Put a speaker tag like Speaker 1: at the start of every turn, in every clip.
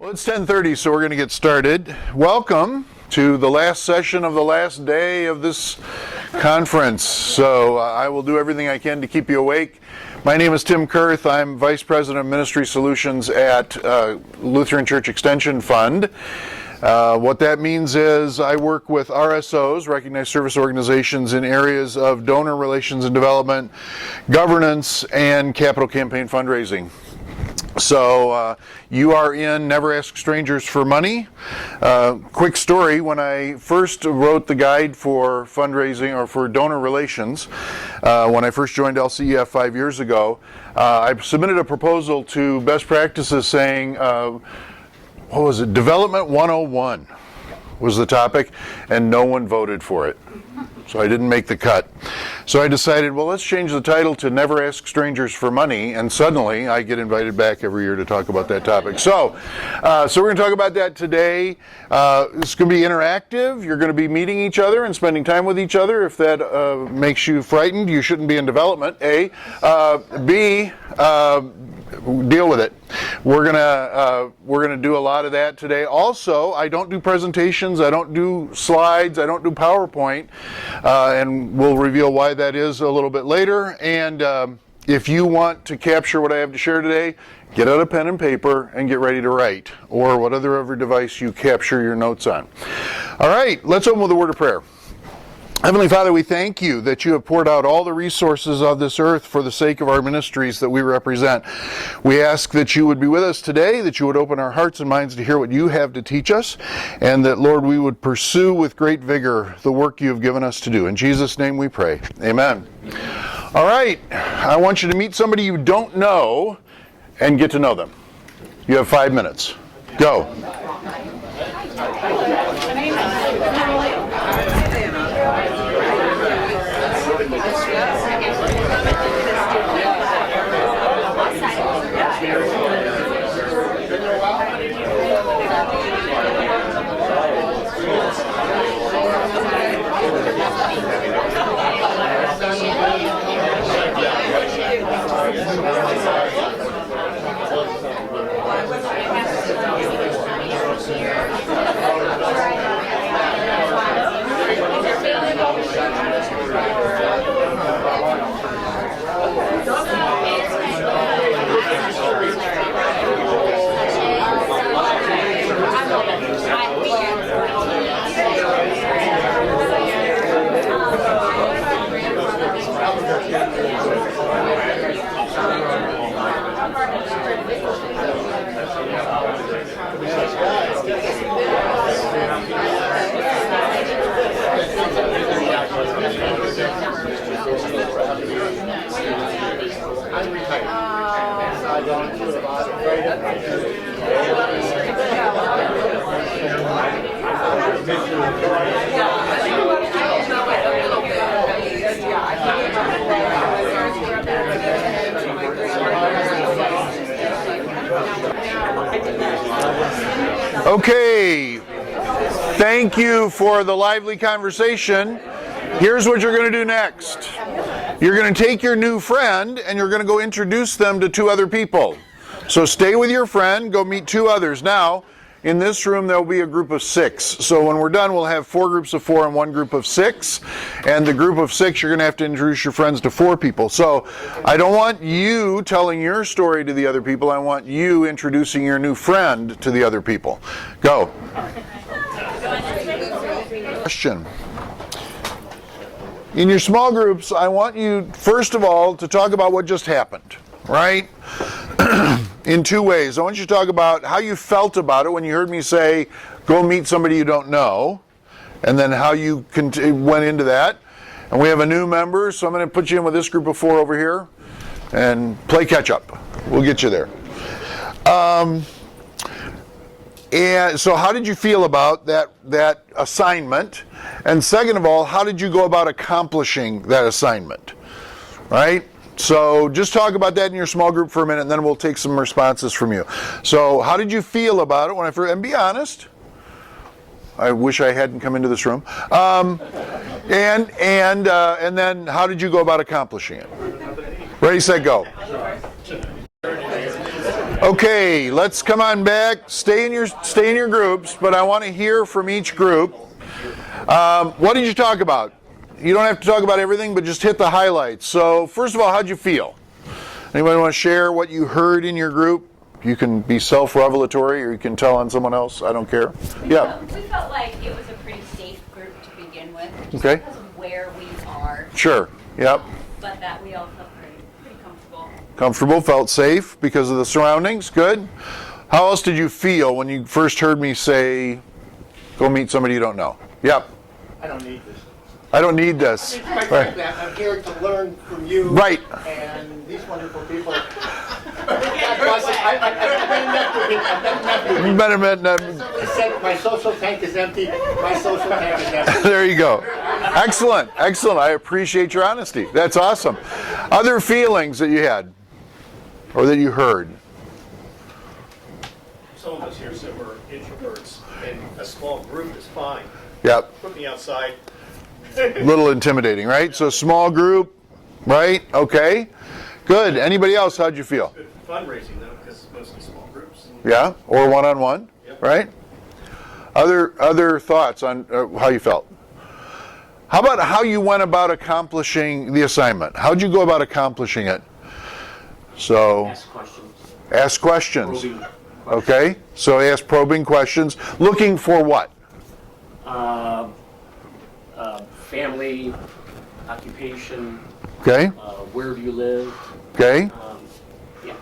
Speaker 1: Well, it's 10:30, so we're going to get started. Welcome to the last session of the last day of this conference. So I will do everything I can to keep you awake. My name is Tim Kurth. I'm Vice President of Ministry Solutions at Lutheran Church Extension Fund. What that means is I work with RSOs, Recognized Service Organizations, in areas of donor relations and development, governance, and capital campaign fundraising. So you are in Never Ask Strangers for Money. Quick story, when I first wrote the guide for fundraising or for donor relations, when I first joined LCEF 5 years ago, I submitted a proposal to best practices saying, what was it, Development 101 was the topic, and no one voted for it. So I didn't make the cut. So I decided, well, let's change the title to Never Ask Strangers for Money, and suddenly I get invited back every year to talk about that topic. So we're going to talk about that today. It's going to be interactive. You're going to be meeting each other and spending time with each other. If that makes you frightened, you shouldn't be in development, A. B, deal with it. We're gonna do a lot of that today. Also, I don't do presentations, I don't do slides, I don't do PowerPoint, and we'll reveal why that is a little bit later. And if you want to capture what I have to share today, get out a pen and paper and get ready to write, or whatever device you capture your notes on. All right, let's open with a word of prayer. Heavenly Father, we thank you that you have poured out all the resources of this earth for the sake of our ministries that we represent. We ask that you would be with us today, that you would open our hearts and minds to hear what you have to teach us, and that, Lord, we would pursue with great vigor the work you have given us to do. In Jesus' name we pray. Amen. All right, I want you to meet somebody you don't know and get to know them. You have 5 minutes. Go. Okay, thank you for the lively conversation. Here's what you're going to do next. You're going to take your new friend and you're going to go introduce them to 2 other people. So stay with your friend, go meet 2 others. Now, in this room there will be a group of 6. So when we're done, we'll have 4 groups of 4 and 1 group of 6. And the group of 6, you're going to have to introduce your friends to 4 people. So I don't want you telling your story to the other people. I want you introducing your new friend to the other people. Go. Question. In your small groups, I want you, first of all, to talk about what just happened, right? In 2 ways. I want you to talk about how you felt about it when you heard me say, go meet somebody you don't know, and then how you went into that. And we have a new member, so I'm going to put you in with this group of 4 over here, and play catch up. We'll get you there. And so how did you feel about that assignment? And second of all, how did you go about accomplishing that assignment? Right? So just talk about that in your small group for a minute, and then we'll take some responses from you. So how did you feel about it when I first, and be honest. I wish I hadn't come into this room. And then how did you go about accomplishing it? Ready, set, go. Okay, let's come on back. Stay in your groups, but I want to hear from each group. What did you talk about? You don't have to talk about everything, but just hit the highlights. So, first of all, how'd you feel? Anybody want to share what you heard in your group? You can be self-revelatory, or you can tell on someone else. I don't care. Yeah.
Speaker 2: We felt like it was a pretty safe group to begin with, just
Speaker 1: Okay.
Speaker 2: because of where we are.
Speaker 1: Sure. Yep.
Speaker 2: But that we all felt pretty comfortable.
Speaker 1: Comfortable, felt safe because of the surroundings. Good. How else did you feel when you first heard me say, go meet somebody you don't know? Yep.
Speaker 3: I don't need this.
Speaker 1: I don't need this.
Speaker 3: I mean, quite frankly, I'm here to learn from you.
Speaker 1: Right.
Speaker 3: And these wonderful people. God bless them. I've never met you. Somebody said my social tank is empty. My social tank is empty.
Speaker 1: There you go. Excellent. Excellent. I appreciate your honesty. That's awesome. Other feelings that you had or that you heard?
Speaker 4: Some of us here said we're introverts, and a small group is fine.
Speaker 1: Yep.
Speaker 4: Put me outside.
Speaker 1: A little intimidating, right? So small group, right? Okay. Good. Anybody else? How'd you feel?
Speaker 4: Good fundraising, though, because it's mostly small groups.
Speaker 1: Yeah. Or one-on-one,
Speaker 4: Yep.
Speaker 1: right? Other thoughts on how you felt? How about how you went about accomplishing the assignment? How'd you go about accomplishing it? So
Speaker 5: Ask questions.
Speaker 1: ask questions.
Speaker 5: Probing questions.
Speaker 1: Okay. So ask probing questions. Looking for what?
Speaker 5: Family, occupation,
Speaker 1: Okay.
Speaker 5: where do you live?
Speaker 1: Okay.
Speaker 5: Yeah.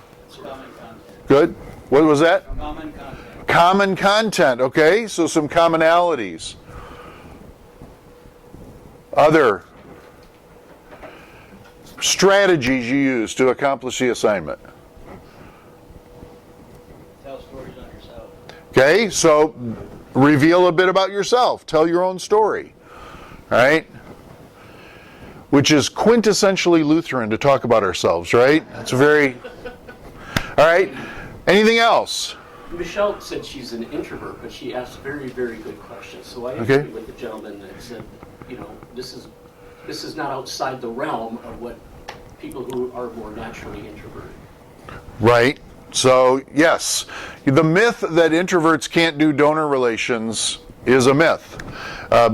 Speaker 1: Good. What was that?
Speaker 6: Common content.
Speaker 1: Common content. Okay. So some commonalities. Other strategies you use to accomplish the assignment.
Speaker 6: Tell stories on yourself.
Speaker 1: Okay. So reveal a bit about yourself. Tell your own story. Right? Which is quintessentially Lutheran to talk about ourselves, right? It's very... All right. Anything else?
Speaker 5: Michelle said she's an introvert, but she asked very, very good questions. So I
Speaker 1: Okay.
Speaker 5: agree with the gentleman that said, you know, this is not outside the realm of what people who are more naturally introverted.
Speaker 1: Right. So, yes. The myth that introverts can't do donor relations is a myth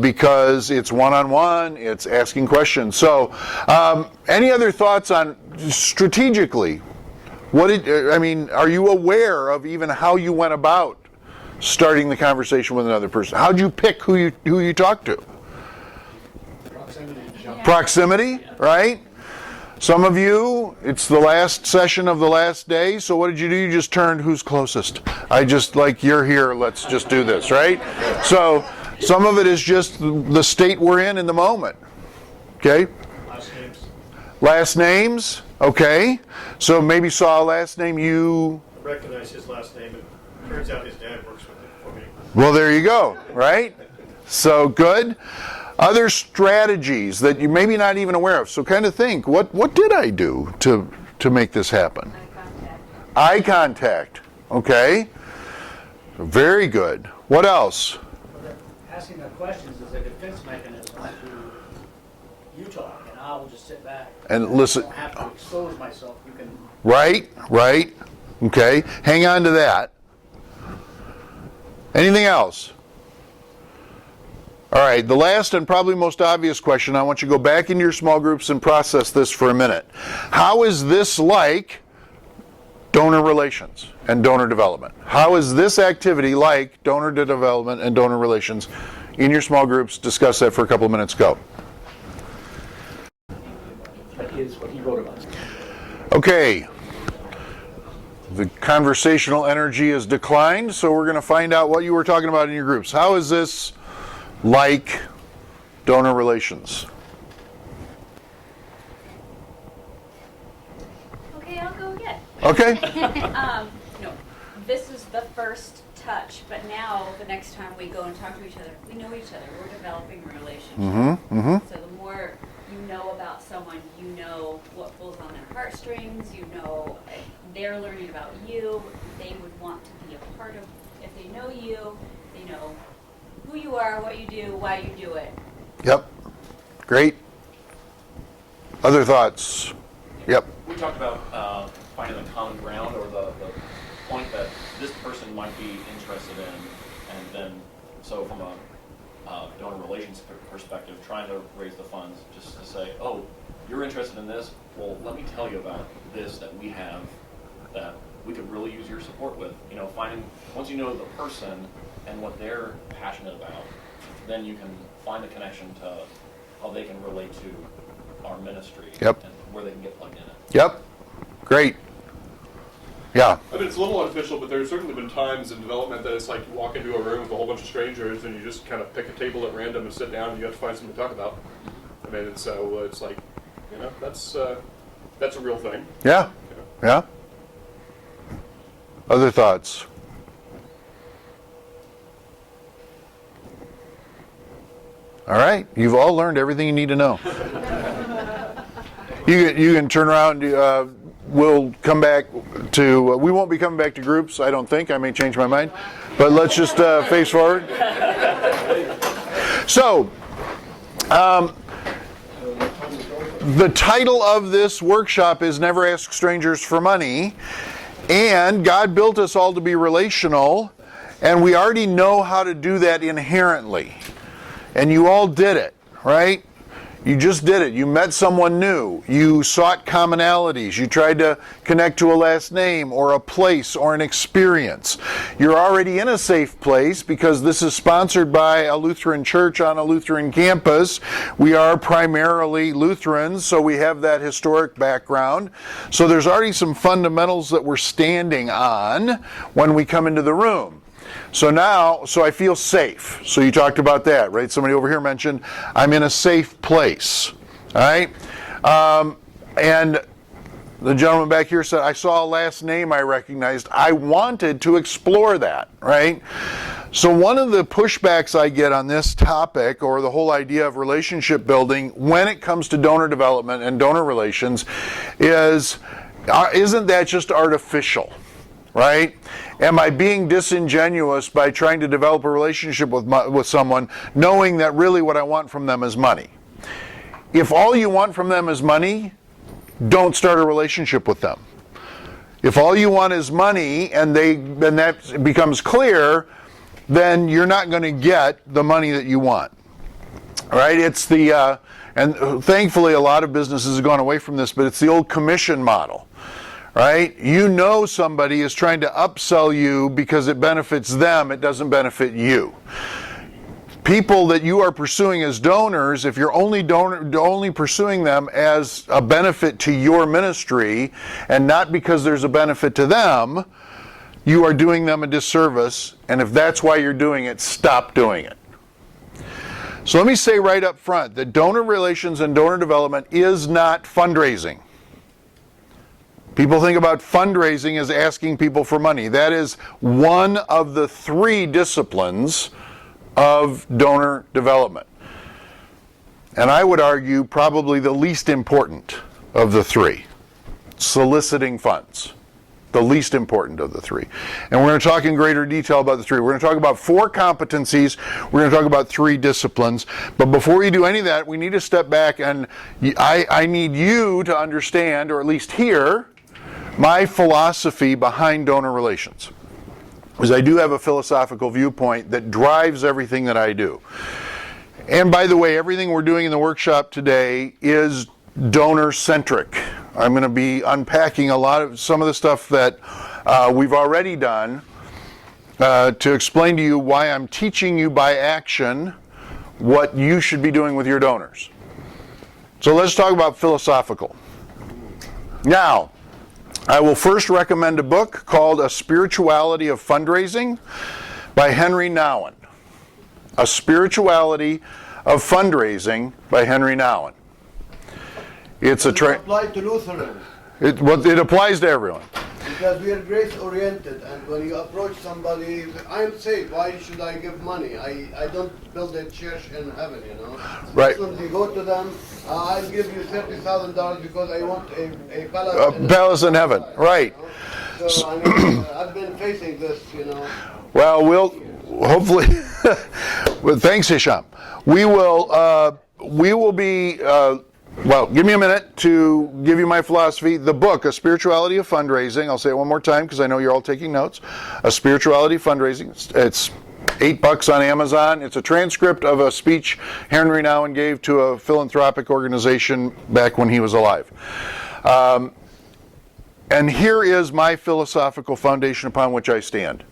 Speaker 1: because it's one-on-one, it's asking questions. So, any other thoughts on strategically? Are you aware of even how you went about starting the conversation with another person? How'd you pick who you talked to? Proximity, right? Some of you, it's the last session of the last day, so what did you do? You just turned who's closest. You're here, let's just do this, right? So some of it is just the state we're in the moment. Okay? Last names, okay. So maybe saw a last name you...
Speaker 4: I recognize his last name, and turns out his dad works with him for me.
Speaker 1: Well, there you go, right? So good. Other strategies that you maybe not even aware of. So kind of think, what did I do to make this happen? Eye contact. Okay. Very good. What else?
Speaker 6: Asking the questions is a defense mechanism to you talk, and I'll just sit back.
Speaker 1: And listen.
Speaker 6: I don't have to expose myself. You can.
Speaker 1: Right. Okay. Hang on to that. Anything else? All right, the last and probably most obvious question, I want you to go back into your small groups and process this for a minute. How is this like donor relations and donor development? How is this activity like donor development and donor relations in your small groups? Discuss that for a couple of minutes. Go.
Speaker 5: That is what he wrote about.
Speaker 1: Okay. The conversational energy has declined, so we're going to find out what you were talking about in your groups. How is this like donor relations?
Speaker 2: Okay, I'll go again.
Speaker 1: Okay.
Speaker 2: This is the first touch, but now the next time we go and talk to each other, we know each other. We're developing a relationship. So the more you know about someone, you know what pulls on their heartstrings. You know they're learning about you. They would want to be a part of. If they know you, they know who you are, what you do, why you do it.
Speaker 1: Yep. Great. Other thoughts? Yep.
Speaker 7: We talked about finding the common ground or the
Speaker 4: point that this person might be interested in, and then, so from a donor relations perspective, trying to raise the funds, just to say, oh, you're interested in this, well, let me tell you about this that we have that we could really use your support with. You know, once you know the person and what they're passionate about, then you can find a connection to how they can relate to our ministry.
Speaker 1: Yep.
Speaker 4: And where they can get plugged in it.
Speaker 1: Yep. Great. Yeah.
Speaker 7: I mean, it's a little artificial, but there's certainly been times in development that it's like you walk into a room with a whole bunch of strangers and you just kind of pick a table at random and sit down and you have to find something to talk about. I mean, and so it's like, you know, that's a real thing.
Speaker 1: Yeah. Yeah. Other thoughts? All right. You've all learned everything you need to know. You can turn around. We'll come back to. We won't be coming back to groups. I don't think. I may change my mind, but let's just face forward. So, the title of this workshop is "Never Ask Strangers for Money," and God built us all to be relational, and we already know how to do that inherently, and you all did it, right? You just did it. You met someone new. You sought commonalities. You tried to connect to a last name or a place or an experience. You're already in a safe place because this is sponsored by a Lutheran church on a Lutheran campus. We are primarily Lutherans, so we have that historic background. So there's already some fundamentals that we're standing on when we come into the room. So I feel safe. So you talked about that, right? Somebody over here mentioned, I'm in a safe place, all right? And the gentleman back here said, I saw a last name I recognized. I wanted to explore that, right? So one of the pushbacks I get on this topic, or the whole idea of relationship building, when it comes to donor development and donor relations, is, isn't that just artificial? Right? Am I being disingenuous by trying to develop a relationship with someone, knowing that really what I want from them is money? If all you want from them is money, don't start a relationship with them. If all you want is money, and that becomes clear, then you're not going to get the money that you want. Right? It's the and thankfully a lot of businesses have gone away from this, but it's the old commission model. Right? You know somebody is trying to upsell you because it benefits them, it doesn't benefit you. People that you are pursuing as donors, if you're only pursuing them as a benefit to your ministry and not because there's a benefit to them, you are doing them a disservice, and if that's why you're doing it, stop doing it. So let me say right up front that donor relations and donor development is not fundraising. People think about fundraising as asking people for money. That is one of the three disciplines of donor development. And I would argue probably the least important of the three. Soliciting funds. The least important of the three. And we're going to talk in greater detail about the three. We're going to talk about 4 competencies. We're going to talk about 3 disciplines. But before we do any of that, we need to step back, and I need you to understand, or at least hear, my philosophy behind donor relations. Because I do have a philosophical viewpoint that drives everything that I do. And by the way, everything we're doing in the workshop today is donor-centric. I'm going to be unpacking some of the stuff that we've already done to explain to you why I'm teaching you by action what you should be doing with your donors. So let's talk about philosophical. Now, I will first recommend a book called A Spirituality of Fundraising by Henry Nouwen. A Spirituality of Fundraising by Henry Nouwen. It's
Speaker 8: apply to Lutherans.
Speaker 1: It applies to everyone.
Speaker 8: Because we are grace-oriented, and when you approach somebody, I'm saved, why should I give money? I don't build a church in heaven, you know.
Speaker 1: Right.
Speaker 8: So you go to them, I'll give you $30,000 because I want a palace.
Speaker 1: Palace in heaven, right.
Speaker 8: You know? So, I mean, I've been facing this, you know.
Speaker 1: Well, we'll hopefully, well, thanks Hisham. We will be well, give me a minute to give you my philosophy. The book, A Spirituality of Fundraising, I'll say it one more time because I know you're all taking notes. A Spirituality of Fundraising. It's $8 on Amazon. It's a transcript of a speech Henry Nouwen gave to a philanthropic organization back when he was alive. And here is my philosophical foundation upon which I stand.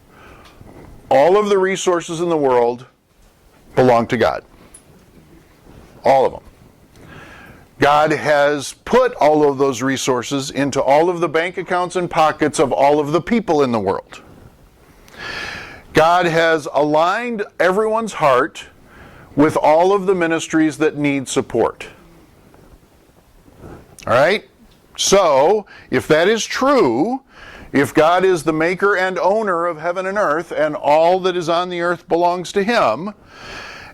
Speaker 1: All of the resources in the world belong to God. All of them. God has put all of those resources into all of the bank accounts and pockets of all of the people in the world. God has aligned everyone's heart with all of the ministries that need support. All right? So, if that is true, if God is the maker and owner of heaven and earth, and all that is on the earth belongs to Him,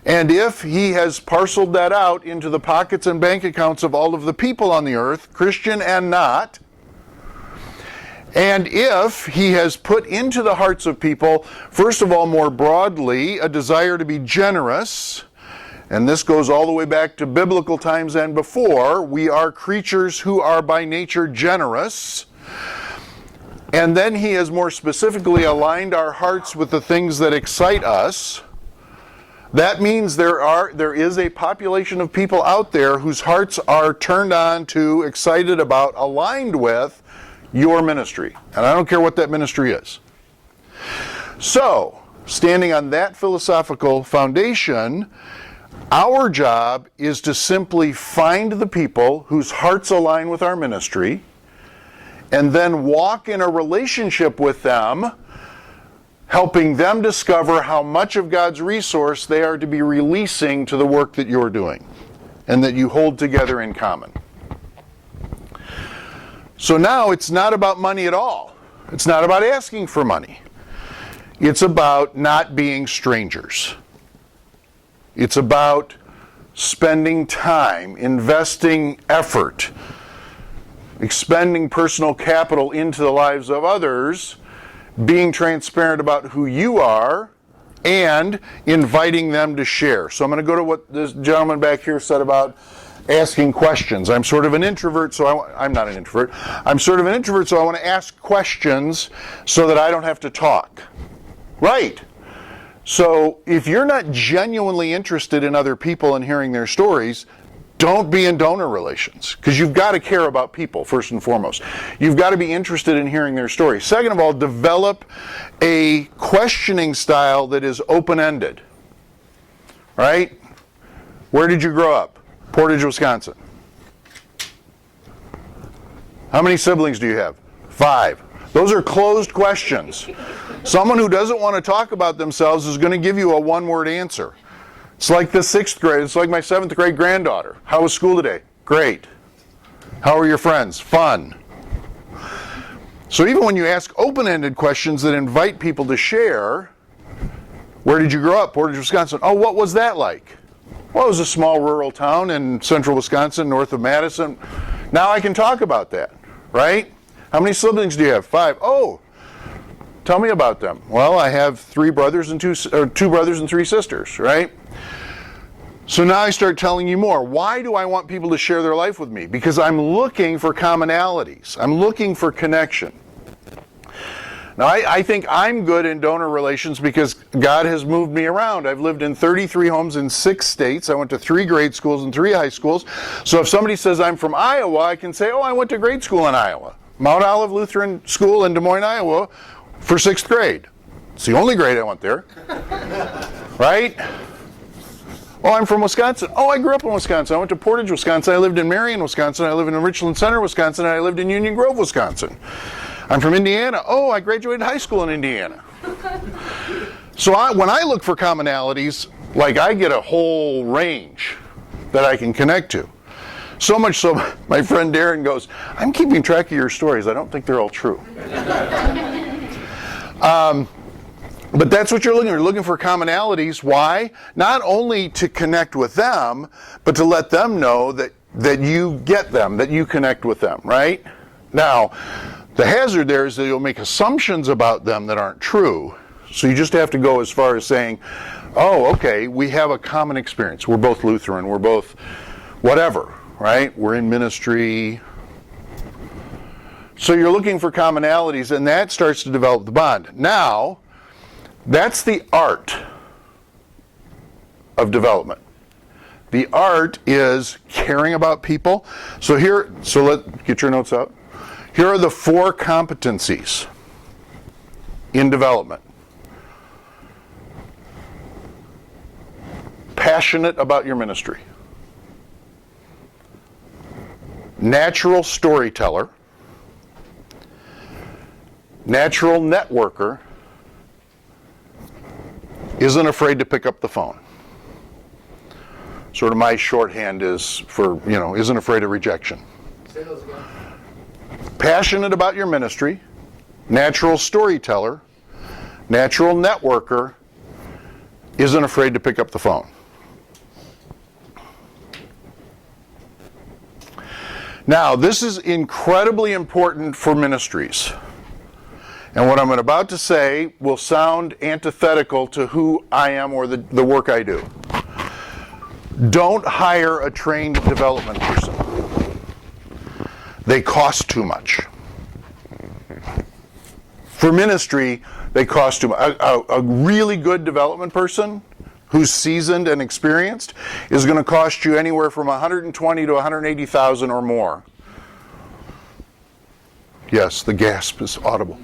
Speaker 1: and if He has parceled that out into the pockets and bank accounts of all of the people on the earth, Christian and not, and if He has put into the hearts of people, first of all, more broadly, a desire to be generous, and this goes all the way back to biblical times and before, we are creatures who are by nature generous, and then He has more specifically aligned our hearts with the things that excite us. That means there is a population of people out there whose hearts are turned on to, excited about, aligned with your ministry. And I don't care what that ministry is. So, standing on that philosophical foundation, our job is to simply find the people whose hearts align with our ministry and then walk in a relationship with them, helping them discover how much of God's resource they are to be releasing to the work that you're doing and that you hold together in common. So now it's not about money at all. It's not about asking for money. It's about not being strangers. It's about spending time, investing effort, expending personal capital into the lives of others, being transparent about who you are, and inviting them to share. So I'm going to go to what this gentleman back here said about asking questions. I'm sort of an introvert, so I'm not an introvert. I'm sort of an introvert, so I want to ask questions so that I don't have to talk. Right. So if you're not genuinely interested in other people and hearing their stories, don't be in donor relations, because you've got to care about people, first and foremost. You've got to be interested in hearing their stories. Second of all, develop a questioning style that is open-ended. Right? Where did you grow up? Portage, Wisconsin. How many siblings do you have? 5. Those are closed questions. Someone who doesn't want to talk about themselves is going to give you a one-word answer. It's like the 6th grade. It's like my 7th grade granddaughter. How was school today? Great. How are your friends? Fun. So even when you ask open-ended questions that invite people to share, where did you grow up? Portage, Wisconsin. Oh, what was that like? Well, it was a small rural town in central Wisconsin, north of Madison. Now I can talk about that, right? How many siblings do you have? 5. Oh, tell me about them. Well, I have 2 brothers and 3 sisters, right? So now I start telling you more. Why do I want people to share their life with me? Because I'm looking for commonalities. I'm looking for connection. Now, I think I'm good in donor relations because God has moved me around. I've lived in 33 homes in 6 states. I went to 3 grade schools and 3 high schools. So if somebody says I'm from Iowa, I can say, oh, I went to grade school in Iowa. Mount Olive Lutheran School in Des Moines, Iowa for 6th grade. It's the only grade I went there. Right? Oh, I'm from Wisconsin. Oh, I grew up in Wisconsin. I went to Portage, Wisconsin. I lived in Marion, Wisconsin. I lived in Richland Center, Wisconsin. And I lived in Union Grove, Wisconsin. I'm from Indiana. Oh, I graduated high school in Indiana. So when I look for commonalities, like I get a whole range that I can connect to. So much so, my friend Darren goes, I'm keeping track of your stories. I don't think they're all true. But that's what you're looking for. You're looking for commonalities. Why? Not only to connect with them, but to let them know that you get them, that you connect with them, right? Now, the hazard there is that you'll make assumptions about them that aren't true. So you just have to go as far as saying, oh, okay, we have a common experience. We're both Lutheran. We're both whatever. right? We're in ministry. So you're looking for commonalities, and that starts to develop the bond. Now, that's the art of development. The art is caring about people. So get your notes out. Here are the 4 competencies in development. Passionate about your ministry. Natural storyteller. Natural networker. Isn't afraid to pick up the phone. Sort of my shorthand is for, isn't afraid of rejection.
Speaker 8: Say those again.
Speaker 1: Passionate about your ministry, natural storyteller, natural networker, isn't afraid to pick up the phone. Now, this is incredibly important for ministries. And what I'm about to say will sound antithetical to who I am or the work I do. Don't hire a trained development person. They cost too much. For ministry, they cost too much. A really good development person who's seasoned and experienced is going to cost you anywhere from $120,000 to $180,000 or more. Yes, the gasp is audible.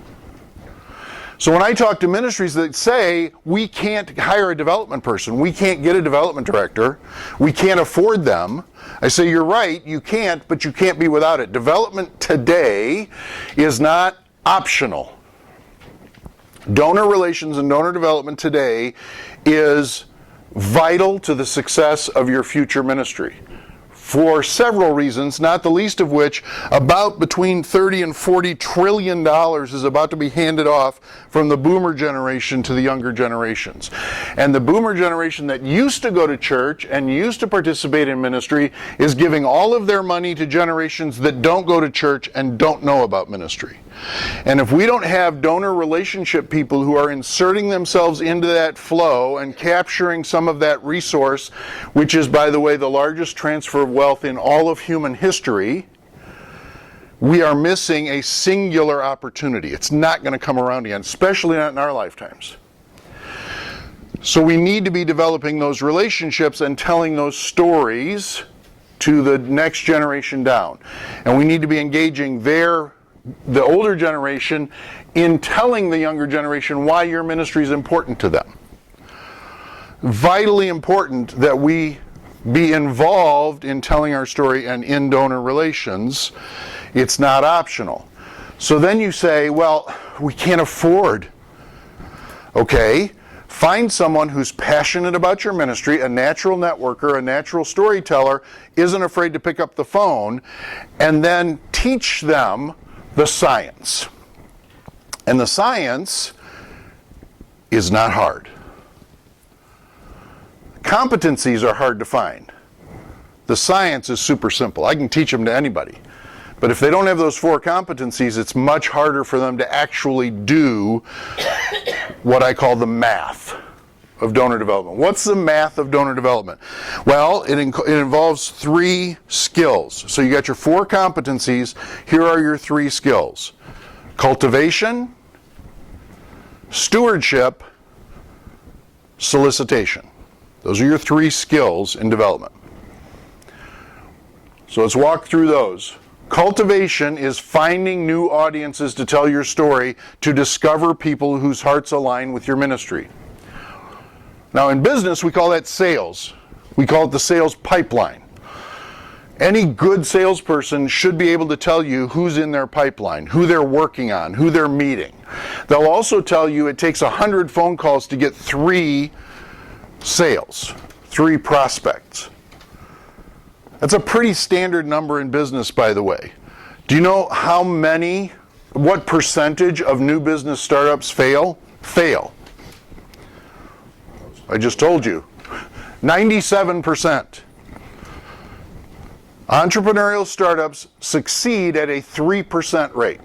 Speaker 1: So when I talk to ministries that say, we can't hire a development person, we can't get a development director, we can't afford them, I say, you're right, you can't, but you can't be without it. Development today is not optional. Donor relations and donor development today is vital to the success of your future ministry. For several reasons, not the least of which, about between $30 and $40 trillion is about to be handed off from the boomer generation to the younger generations. And the boomer generation that used to go to church and used to participate in ministry is giving all of their money to generations that don't go to church and don't know about ministry. And if we don't have donor relationship people who are inserting themselves into that flow and capturing some of that resource, which is, by the way, the largest transfer of wealth in all of human history, we are missing a singular opportunity. It's not going to come around again, especially not in our lifetimes. So we need to be developing those relationships and telling those stories to the next generation down. And we need to be engaging the older generation in telling the younger generation why your ministry is important to them. Vitally important that we be involved in telling our story and in donor relations. It's not optional. So then you say, well, we can't afford. Okay, find someone who's passionate about your ministry, a natural networker, a natural storyteller, isn't afraid to pick up the phone, and then teach them the science. And the science is not hard. Competencies are hard to find. The science is super simple. I can teach them to anybody. But if they don't have those 4 competencies, it's much harder for them to actually do what I call the math of donor development. What's the math of donor development? Well, it involves 3 skills. So you got your 4 competencies. Here are your 3 skills. Cultivation, stewardship, solicitation. Those are your 3 skills in development. So let's walk through those. Cultivation is finding new audiences to tell your story, to discover people whose hearts align with your ministry. Now in business, we call that sales. We call it the sales pipeline. Any good salesperson should be able to tell you who's in their pipeline, who they're working on, who they're meeting. They'll also tell you it takes 100 phone calls to get 3 sales, 3 prospects. That's a pretty standard number in business, by the way. Do you know what percentage of new business startups fail? I just told you. 97%. Entrepreneurial startups succeed at a 3% rate.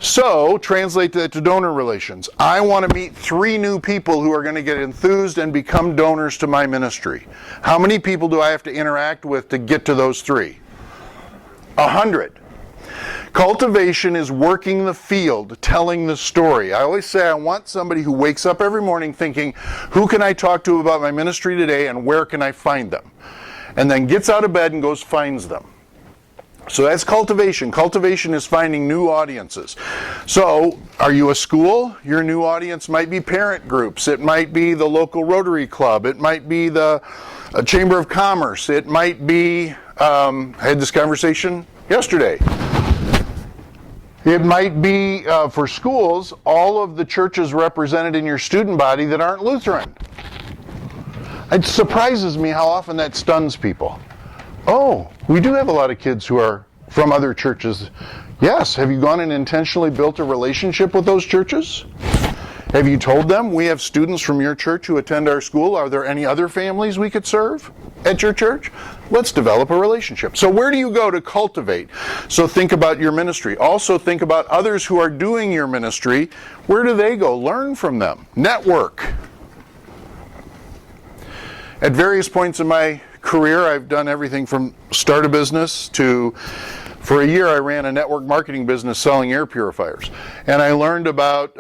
Speaker 1: So, translate that to donor relations. I want to meet 3 new people who are going to get enthused and become donors to my ministry. How many people do I have to interact with to get to those 3? 100. Cultivation is working the field, telling the story. I always say I want somebody who wakes up every morning thinking, who can I talk to about my ministry today and where can I find them? And then gets out of bed and goes finds them. So that's cultivation. Cultivation is finding new audiences. So, are you a school? Your new audience might be parent groups. It might be the local Rotary Club. It might be the Chamber of Commerce. It might be, I had this conversation yesterday. It might be, for schools, all of the churches represented in your student body that aren't Lutheran. It surprises me how often that stuns people. Oh, we do have a lot of kids who are from other churches. Yes, have you gone and intentionally built a relationship with those churches? Have you told them, we have students from your church who attend our school. Are there any other families we could serve at your church? Let's develop a relationship. So where do you go to cultivate? So think about your ministry. Also think about others who are doing your ministry. Where do they go? Learn from them. Network. At various points in my career, I've done everything from start a business to, for a year I ran a network marketing business selling air purifiers. And I learned about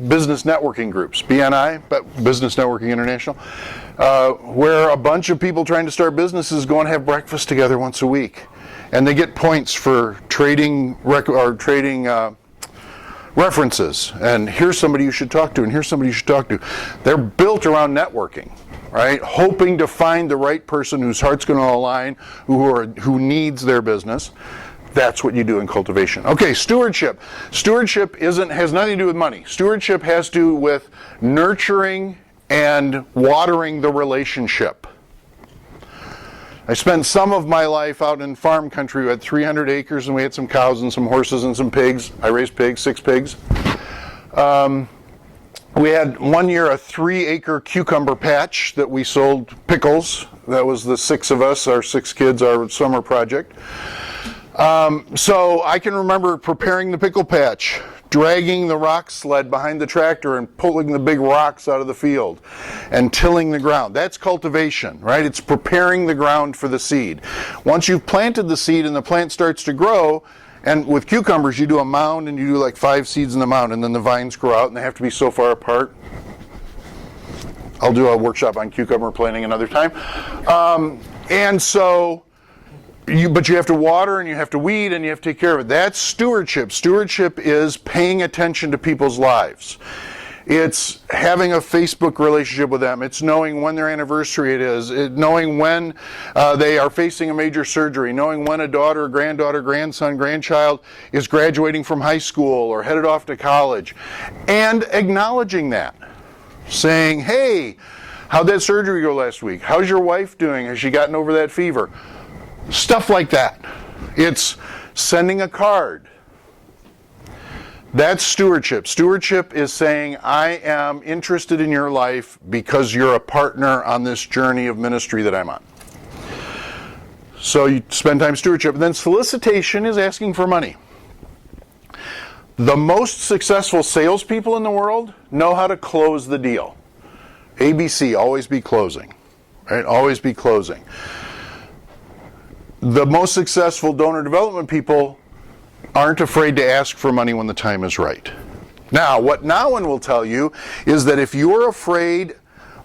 Speaker 1: business networking groups, BNI, Business Networking International, where a bunch of people trying to start businesses go and have breakfast together once a week. And they get points for trading references. And here's somebody you should talk to, and here's somebody you should talk to. They're built around networking. Right? Hoping to find the right person whose heart's going to align, who needs their business. That's what you do in cultivation. Okay, stewardship. Stewardship has nothing to do with money. Stewardship has to do with nurturing and watering the relationship. I spent some of my life out in farm country. We had 300 acres and we had some cows and some horses and some pigs. I raised pigs, 6 pigs. We had one year a 3-acre cucumber patch that we sold pickles. That was the 6 of us, our 6 kids, our summer project. So I can remember preparing the pickle patch, dragging the rock sled behind the tractor and pulling the big rocks out of the field and tilling the ground. That's cultivation, right? It's preparing the ground for the seed. Once you've planted the seed and the plant starts to grow, and with cucumbers, you do a mound and you do like 5 seeds in the mound, and then the vines grow out and they have to be so far apart. I'll do a workshop on cucumber planting another time. But you have to water and you have to weed and you have to take care of it. That's stewardship. Stewardship is paying attention to people's lives. It's having a Facebook relationship with them. It's knowing when their anniversary it is. Knowing when they are facing a major surgery. Knowing when a daughter, granddaughter, grandson, grandchild is graduating from high school or headed off to college. And acknowledging that. Saying, hey, how'd that surgery go last week? How's your wife doing? Has she gotten over that fever? Stuff like that. It's sending a card. That's stewardship. Stewardship is saying, I am interested in your life because you're a partner on this journey of ministry that I'm on. So you spend time stewardship. And then solicitation is asking for money. The most successful salespeople in the world know how to close the deal. ABC, always be closing. Right? Always be closing. The most successful donor development people aren't afraid to ask for money when the time is right. Now, what Nowen will tell you is that if you're afraid,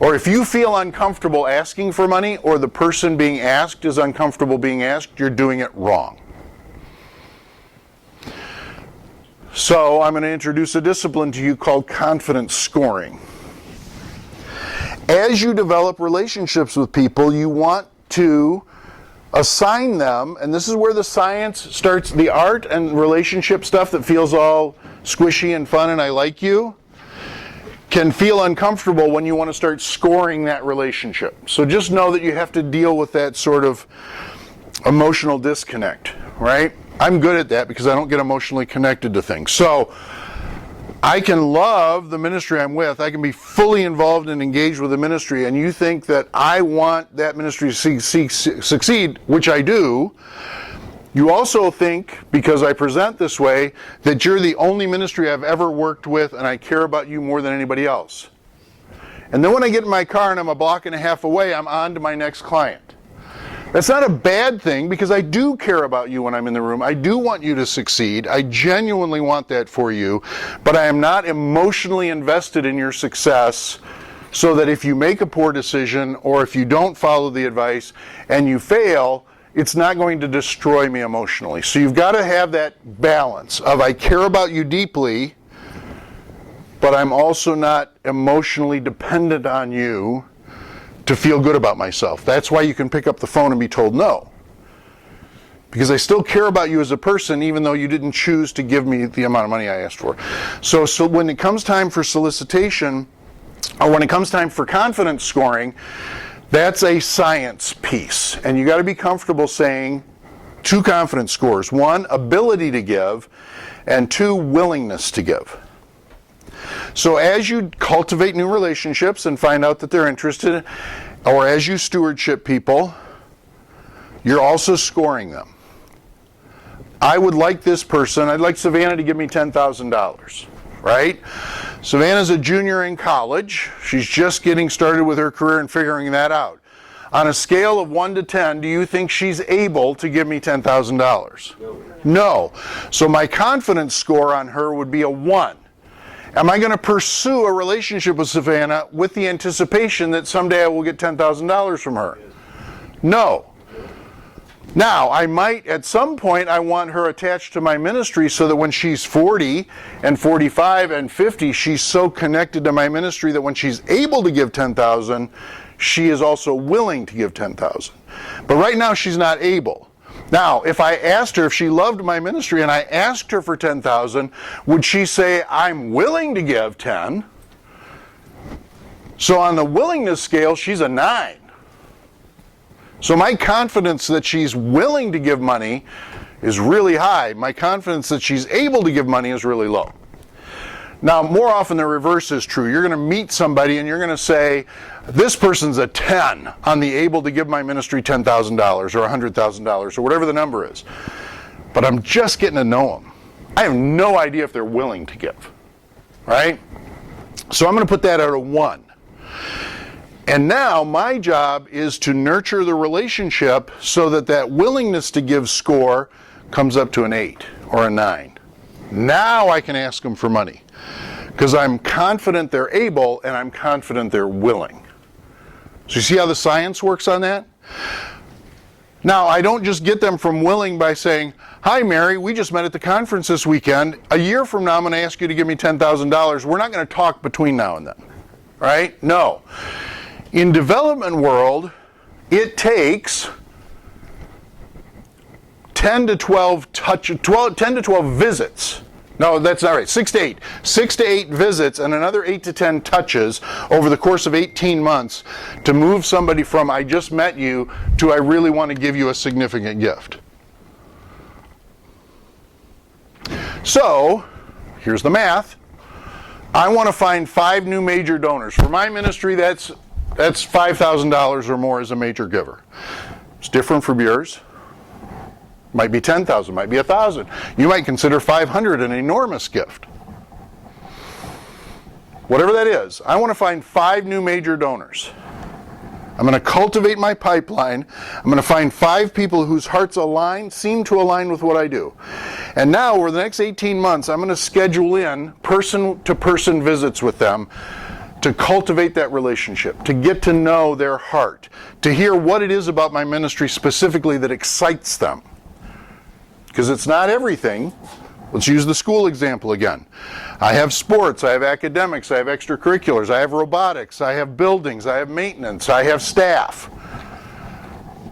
Speaker 1: or if you feel uncomfortable asking for money, or the person being asked is uncomfortable being asked, you're doing it wrong. So I'm going to introduce a discipline to you called confidence scoring. As you develop relationships with people, you want to assign them, and this is where the science starts, the art and relationship stuff that feels all squishy and fun and I like you, can feel uncomfortable when you want to start scoring that relationship. So just know that you have to deal with that sort of emotional disconnect, right? I'm good at that because I don't get emotionally connected to things. So I can love the ministry I'm with. I can be fully involved and engaged with the ministry, and you think that I want that ministry to succeed, which I do, You also think, because I present this way, that you're the only ministry I've ever worked with and I care about you more than anybody else. And then when I get in my car and I'm a block and a half away, I'm on to my next client. That's not a bad thing, because I do care about you when I'm in the room. I do want you to succeed. I genuinely want that for you, but I am not emotionally invested in your success so that if you make a poor decision or if you don't follow the advice and you fail, it's not going to destroy me emotionally. So you've got to have that balance of I care about you deeply, but I'm also not emotionally dependent on you to feel good about myself. That's why you can pick up the phone and be told no. Because I still care about you as a person, even though you didn't choose to give me the amount of money I asked for. So when it comes time for solicitation, or when it comes time for confidence scoring, that's a science piece. And you got to be comfortable saying 2 confidence scores. 1, ability to give, and 2, willingness to give. So as you cultivate new relationships and find out that they're interested, or as you stewardship people, you're also scoring them. I would like this person, I'd like Savannah to give me $10,000, right? Savannah's a junior in college. She's just getting started with her career and figuring that out. On a scale of 1 to 10, do you think she's able to give me $10,000? No. So my confidence score on her would be a 1. Am I going to pursue a relationship with Savannah with the anticipation that someday I will get $10,000 from her? No. Now, I might, at some point, I want her attached to my ministry so that when she's 40 and 45 and 50, she's so connected to my ministry that when she's able to give $10,000, she is also willing to give $10,000. But right now, she's not able. Now, if I asked her if she loved my ministry and I asked her for $10,000, would she say, I'm willing to give 10? So on the willingness scale, she's a 9. So my confidence that she's willing to give money is really high. My confidence that she's able to give money is really low. Now, more often the reverse is true. You're going to meet somebody and you're going to say, this person's a 10 on the able to give my ministry $10,000 or $100,000 or whatever the number is. But I'm just getting to know them. I have no idea if they're willing to give, right? So I'm going to put that at a 1. And now my job is to nurture the relationship so that that willingness to give score comes up to an 8 or a 9. Now I can ask them for money because I'm confident they're able and I'm confident they're willing. So you see how the science works on that? Now, I don't just get them from willing by saying, hi, Mary, we just met at the conference this weekend. A year from now, I'm going to ask you to give me $10,000. We're not going to talk between now and then, right? No. In development world, it takes 10 to 12 visits. No, that's not right. 6 to 8. 6 to 8 visits and another 8 to 10 touches over the course of 18 months to move somebody from I just met you to I really want to give you a significant gift. So, here's the math. I want to find 5 new major donors. For my ministry, that's $5,000 or more as a major giver. It's different from yours. Might be 10,000, might be 1,000. You might consider 500 an enormous gift. Whatever that is, I want to find 5 new major donors. I'm going to cultivate my pipeline. I'm going to find 5 people whose hearts seem to align with what I do. And now, over the next 18 months, I'm going to schedule in person-to-person visits with them to cultivate that relationship, to get to know their heart, to hear what it is about my ministry specifically that excites them. Because it's not everything. Let's use the school example again. I have sports, I have academics, I have extracurriculars, I have robotics, I have buildings, I have maintenance, I have staff.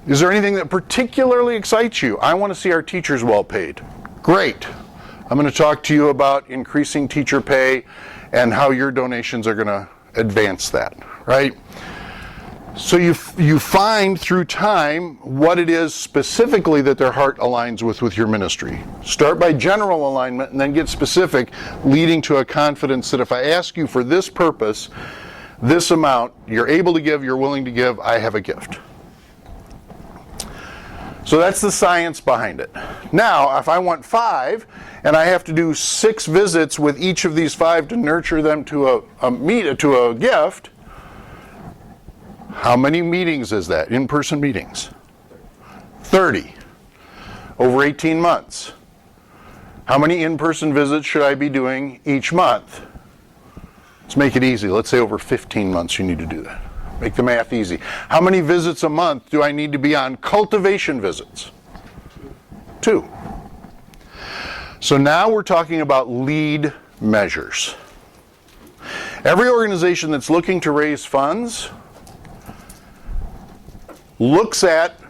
Speaker 1: Is there anything that particularly excites you? I want to see our teachers well paid. Great. I'm going to talk to you about increasing teacher pay and how your donations are going to advance that, right? So you find through time what it is specifically that their heart aligns with your ministry. Start by general alignment and then get specific, leading to a confidence that if I ask you for this purpose, this amount, you're able to give, you're willing to give, I have a gift. So that's the science behind it. Now, if I want 5, and I have to do 6 visits with each of these 5 to nurture them to a gift, how many meetings is that? In-person meetings? 30 over 18 months. How many in-person visits should I be doing each month? Let's make it easy. Let's say over 15 months you need to do that. Make the math easy. How many visits a month do I need to be on cultivation visits? 2. So now we're talking about lead measures. Every organization that's looking to raise funds looks at,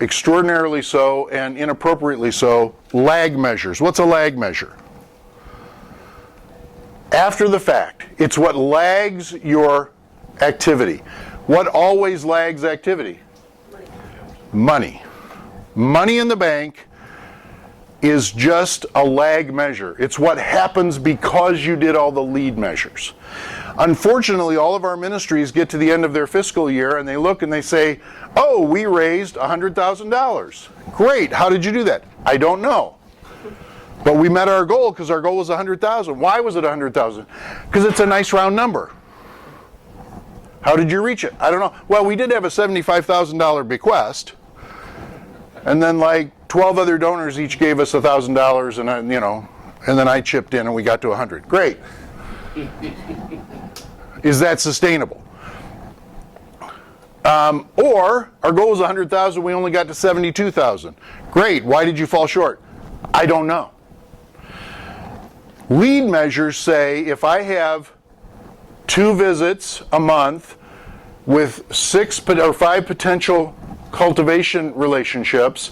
Speaker 1: extraordinarily so and inappropriately so, lag measures. What's a lag measure? After the fact. It's what lags your activity. What always lags activity? Money. Money in the bank is just a lag measure. It's what happens because you did all the lead measures. Unfortunately, all of our ministries get to the end of their fiscal year and they look and they say, oh, we raised $100,000. Great, how did you do that? I don't know. But we met our goal because our goal was $100,000. Why was it $100,000? Because it's a nice round number. How did you reach it? I don't know. Well, we did have a $75,000 bequest, and then like 12 other donors each gave us $1,000, and then I chipped in and we got to 100. Great. Is that sustainable? Or our goal was 100,000, we only got to 72,000. Great. Why did you fall short? I don't know. Lead measures say if I have 2 visits a month with 5 potential cultivation relationships,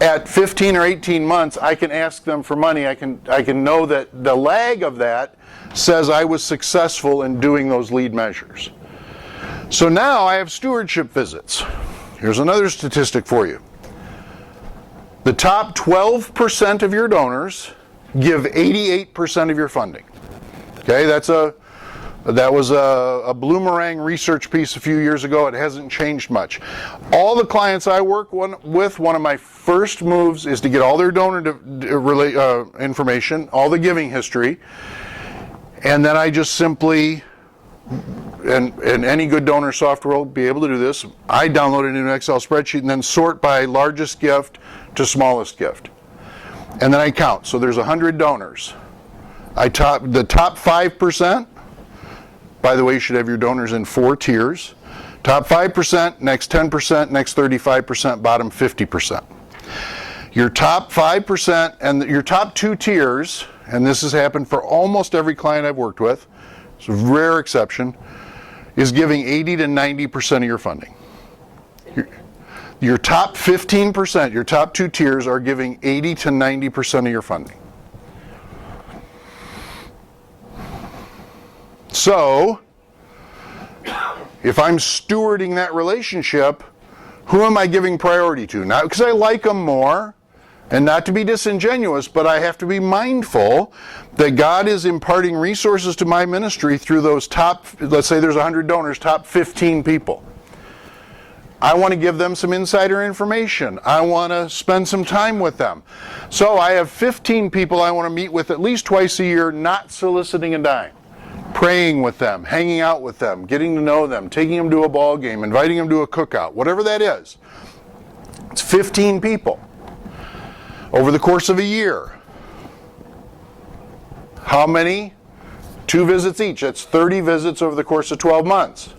Speaker 1: at 15 or 18 months, I can ask them for money. I can know that the lag of that says I was successful in doing those lead measures. So now I have stewardship visits. Here's another statistic for you. The top 12% of your donors give 88% of your funding. Okay, that was a Bloomerang research piece a few years ago. It hasn't changed much. All the clients I work with, one of my first moves is to get all their donor information, all the giving history, and then I just simply, and any good donor software will be able to do this, I download it into an Excel spreadsheet and then sort by largest gift to smallest gift. And then I count. So there's 100 donors. The top 5%, by the way, you should have your donors in 4 tiers. Top 5%, next 10%, next 35%, bottom 50%. Your top 5% and your top 2 tiers, and this has happened for almost every client I've worked with, it's a rare exception, is giving 80 to 90% of your funding. Your top 15%, your top 2 tiers are giving 80 to 90% of your funding. So, if I'm stewarding that relationship, who am I giving priority to? Not because I like them more, and not to be disingenuous, but I have to be mindful that God is imparting resources to my ministry through those top, let's say there's 100 donors, top 15 people. I want to give them some insider information. I want to spend some time with them. So I have 15 people I want to meet with at least twice a year, not soliciting a dime. Praying with them, hanging out with them, getting to know them, taking them to a ball game, inviting them to a cookout, whatever that is. It's 15 people over the course of a year. How many? 2 visits each. That's 30 visits over the course of 12 months.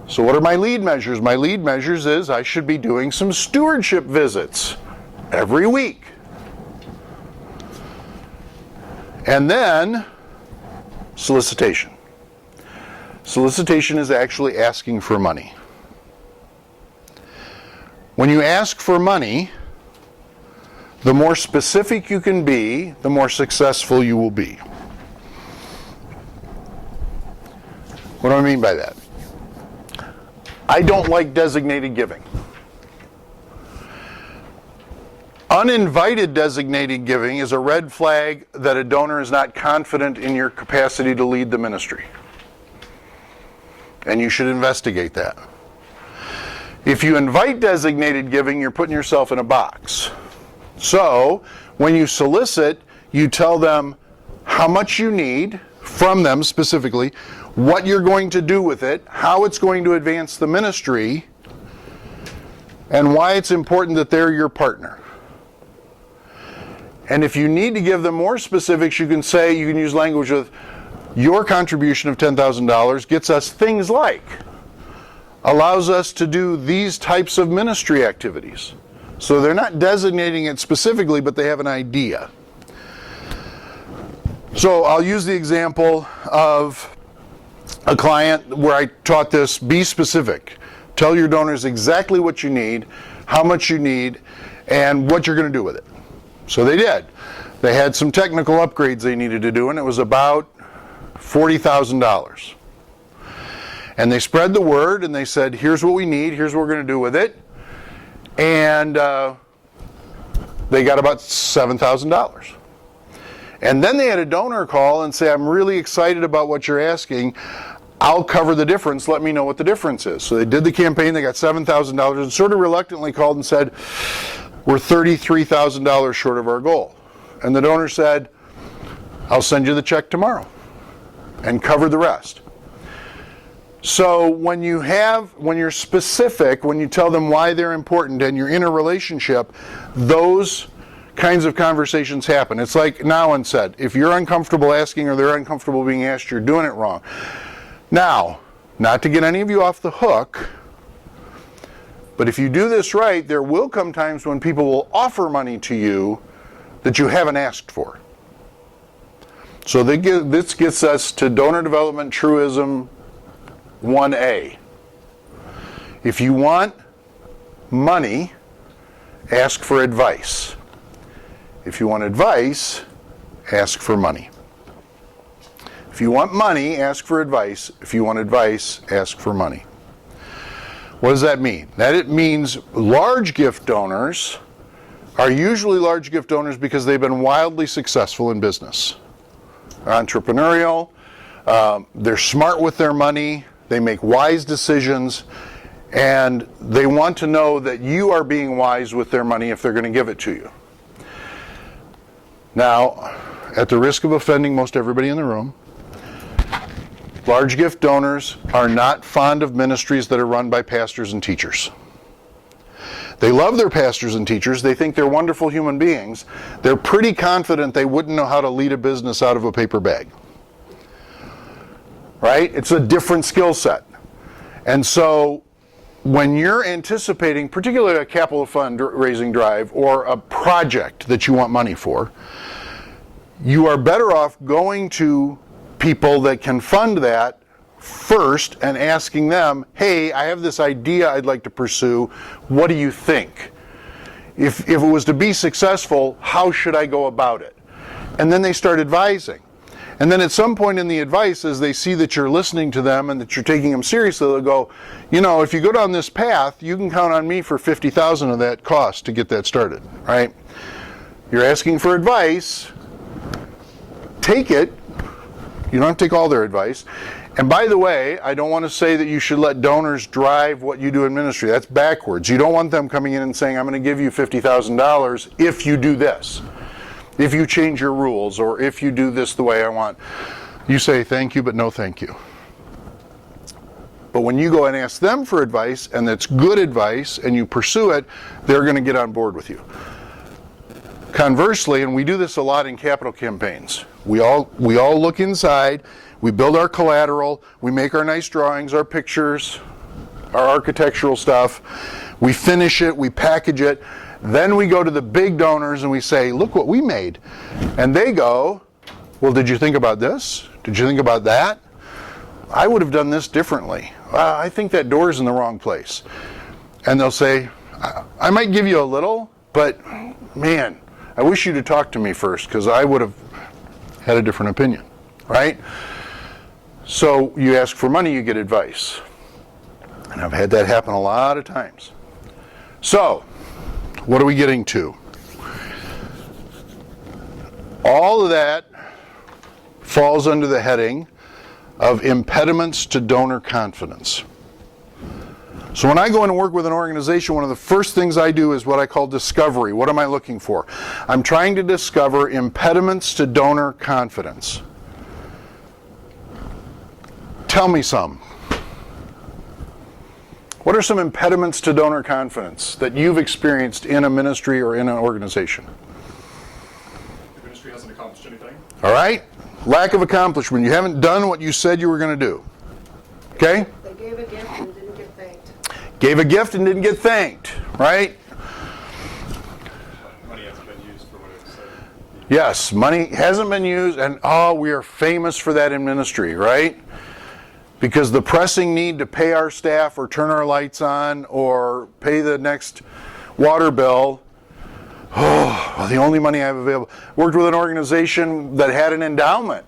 Speaker 1: So what are my lead measures? My lead measures is I should be doing some stewardship visits every week. And then solicitation. Solicitation is actually asking for money. When you ask for money, the more specific you can be, the more successful you will be. What do I mean by that? I don't like designated giving. Uninvited designated giving is a red flag that a donor is not confident in your capacity to lead the ministry. And you should investigate that. If you invite designated giving, you're putting yourself in a box. So, when you solicit, you tell them how much you need from them specifically, what you're going to do with it, how it's going to advance the ministry, and why it's important that they're your partner. And if you need to give them more specifics, you can use language with, your contribution of $10,000 gets us things like, allows us to do these types of ministry activities. So they're not designating it specifically, but they have an idea. So I'll use the example of a client where I taught this, be specific. Tell your donors exactly what you need, how much you need, and what you're going to do with it. So they did. They had some technical upgrades they needed to do, and it was about $40,000. And they spread the word, and they said, here's what we need, here's what we're going to do with it. And they got about $7,000. And then they had a donor call and say, I'm really excited about what you're asking. I'll cover the difference. Let me know what the difference is. So they did the campaign. They got $7,000 and sort of reluctantly called and said, we're $33,000 short of our goal. And the donor said, I'll send you the check tomorrow and cover the rest. So when you're specific, when you tell them why they're important and you're in a relationship, those kinds of conversations happen. It's like Nowan said, if you're uncomfortable asking or they're uncomfortable being asked, you're doing it wrong. Now, not to get any of you off the hook, but if you do this right, there will come times when people will offer money to you that you haven't asked for. So this gets us to donor development truism 1A. If you want money, ask for advice. If you want advice, ask for money. If you want money, ask for advice. If you want advice, ask for money. What does that mean? That it means large gift donors are usually large gift donors because they've been wildly successful in business. They're entrepreneurial, they're smart with their money, they make wise decisions, and they want to know that you are being wise with their money if they're going to give it to you. Now, at the risk of offending most everybody in the room, large gift donors are not fond of ministries that are run by pastors and teachers. They love their pastors and teachers. They think they're wonderful human beings. They're pretty confident they wouldn't know how to lead a business out of a paper bag. Right? It's a different skill set. And so when you're anticipating, particularly a capital fundraising drive or a project that you want money for, you are better off going to people that can fund that first and asking them, hey, I have this idea I'd like to pursue. What do you think? If it was to be successful, how should I go about it? And then they start advising. And then at some point in the advice, as they see that you're listening to them and that you're taking them seriously, they'll go, you know, if you go down this path, you can count on me for $50,000 of that cost to get that started, right? You're asking for advice. Take it. You don't have to take all their advice. And by the way, I don't want to say that you should let donors drive what you do in ministry. That's backwards. You don't want them coming in and saying, I'm going to give you $50,000 if you do this, if you change your rules, or if you do this the way I want. You say thank you, but no thank you. But when you go and ask them for advice, and it's good advice, and you pursue it, they're going to get on board with you. Conversely, and we do this a lot in capital campaigns, we all look inside, we build our collateral, we make our nice drawings, our pictures, our architectural stuff, we finish it, we package it, then we go to the big donors and we say, look what we made. And they go, well, did you think about this? Did you think about that? I would have done this differently. I think that door's in the wrong place. And they'll say, I might give you a little, but man, I wish you'd have talked to me first because I would have had a different opinion, right? So you ask for money, you get advice. And I've had that happen a lot of times. So, what are we getting to? All of that falls under the heading of impediments to donor confidence. So when I go in and work with an organization, one of the first things I do is what I call discovery. What am I looking for? I'm trying to discover impediments to donor confidence. Tell me some. What are some impediments to donor confidence that you've experienced in a ministry or in an organization?
Speaker 7: The ministry hasn't accomplished anything.
Speaker 1: All right? Lack of accomplishment. You haven't done what you said you were going to do. Okay?
Speaker 9: They gave a gift and didn't get thanked.
Speaker 1: Gave a gift and didn't get thanked, right?
Speaker 7: Money hasn't been used for what it said.
Speaker 1: Yes, money hasn't been used, and we are famous for that in ministry, right? Because the pressing need to pay our staff or turn our lights on or pay the next water bill, the only money I have available. Worked with an organization that had an endowment,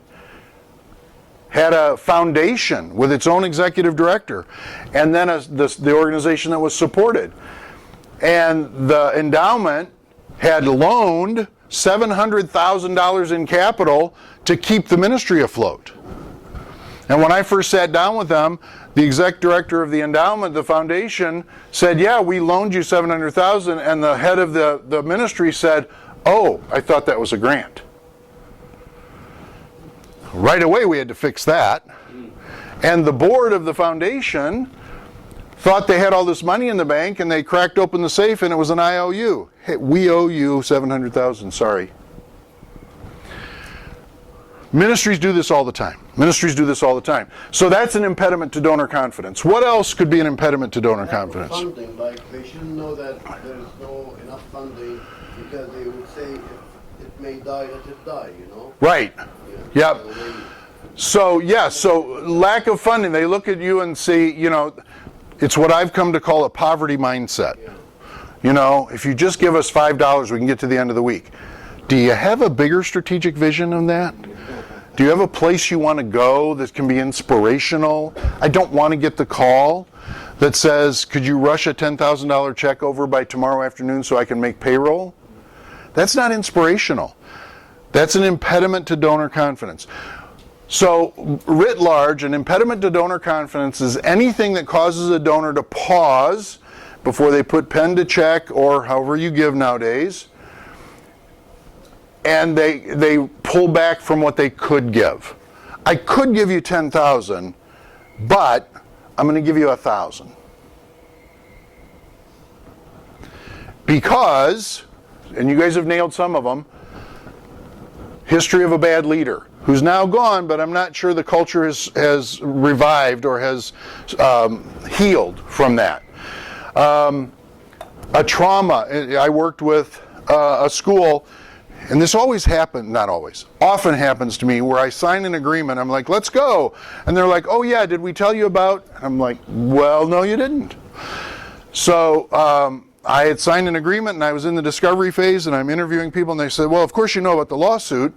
Speaker 1: had a foundation with its own executive director, and then the organization that was supported. And the endowment had loaned $700,000 in capital to keep the ministry afloat. And when I first sat down with them, the exec director of the endowment, the foundation, said, yeah, we loaned you $700,000, and the head of the ministry said, oh, I thought that was a grant. Right away we had to fix that. And the board of the foundation thought they had all this money in the bank, and they cracked open the safe and it was an IOU. Hey, we owe you $700,000, sorry. Ministries do this all the time. Ministries do this all the time. So that's an impediment to donor confidence. What else could be an impediment to donor confidence?
Speaker 8: Funding, like they shouldn't know that there is no enough funding because they would say if it may die, let it die, you know?
Speaker 1: Right.
Speaker 8: Yeah.
Speaker 1: Yep. So lack of funding. They look at you and see, it's what I've come to call a poverty mindset. If you just give us $5, we can get to the end of the week. Do you have a bigger strategic vision than that? Do you have a place you want to go that can be inspirational? I don't want to get the call that says, could you rush a $10,000 check over by tomorrow afternoon so I can make payroll? That's not inspirational. That's an impediment to donor confidence. So, writ large, an impediment to donor confidence is anything that causes a donor to pause before they put pen to check or however you give nowadays, and they pull back from what they could give. I could give you 10,000, but I'm going to give you 1,000. Because, and you guys have nailed some of them, history of a bad leader who's now gone, but I'm not sure the culture has revived or has healed from that. A trauma. I worked with a school, and this always happens, not always, often happens to me, where I sign an agreement, I'm like, let's go. And they're like, oh yeah, did we tell you about? I'm like, well, no, you didn't. So I had signed an agreement, and I was in the discovery phase, and I'm interviewing people, and they said, well, of course you know about the lawsuit.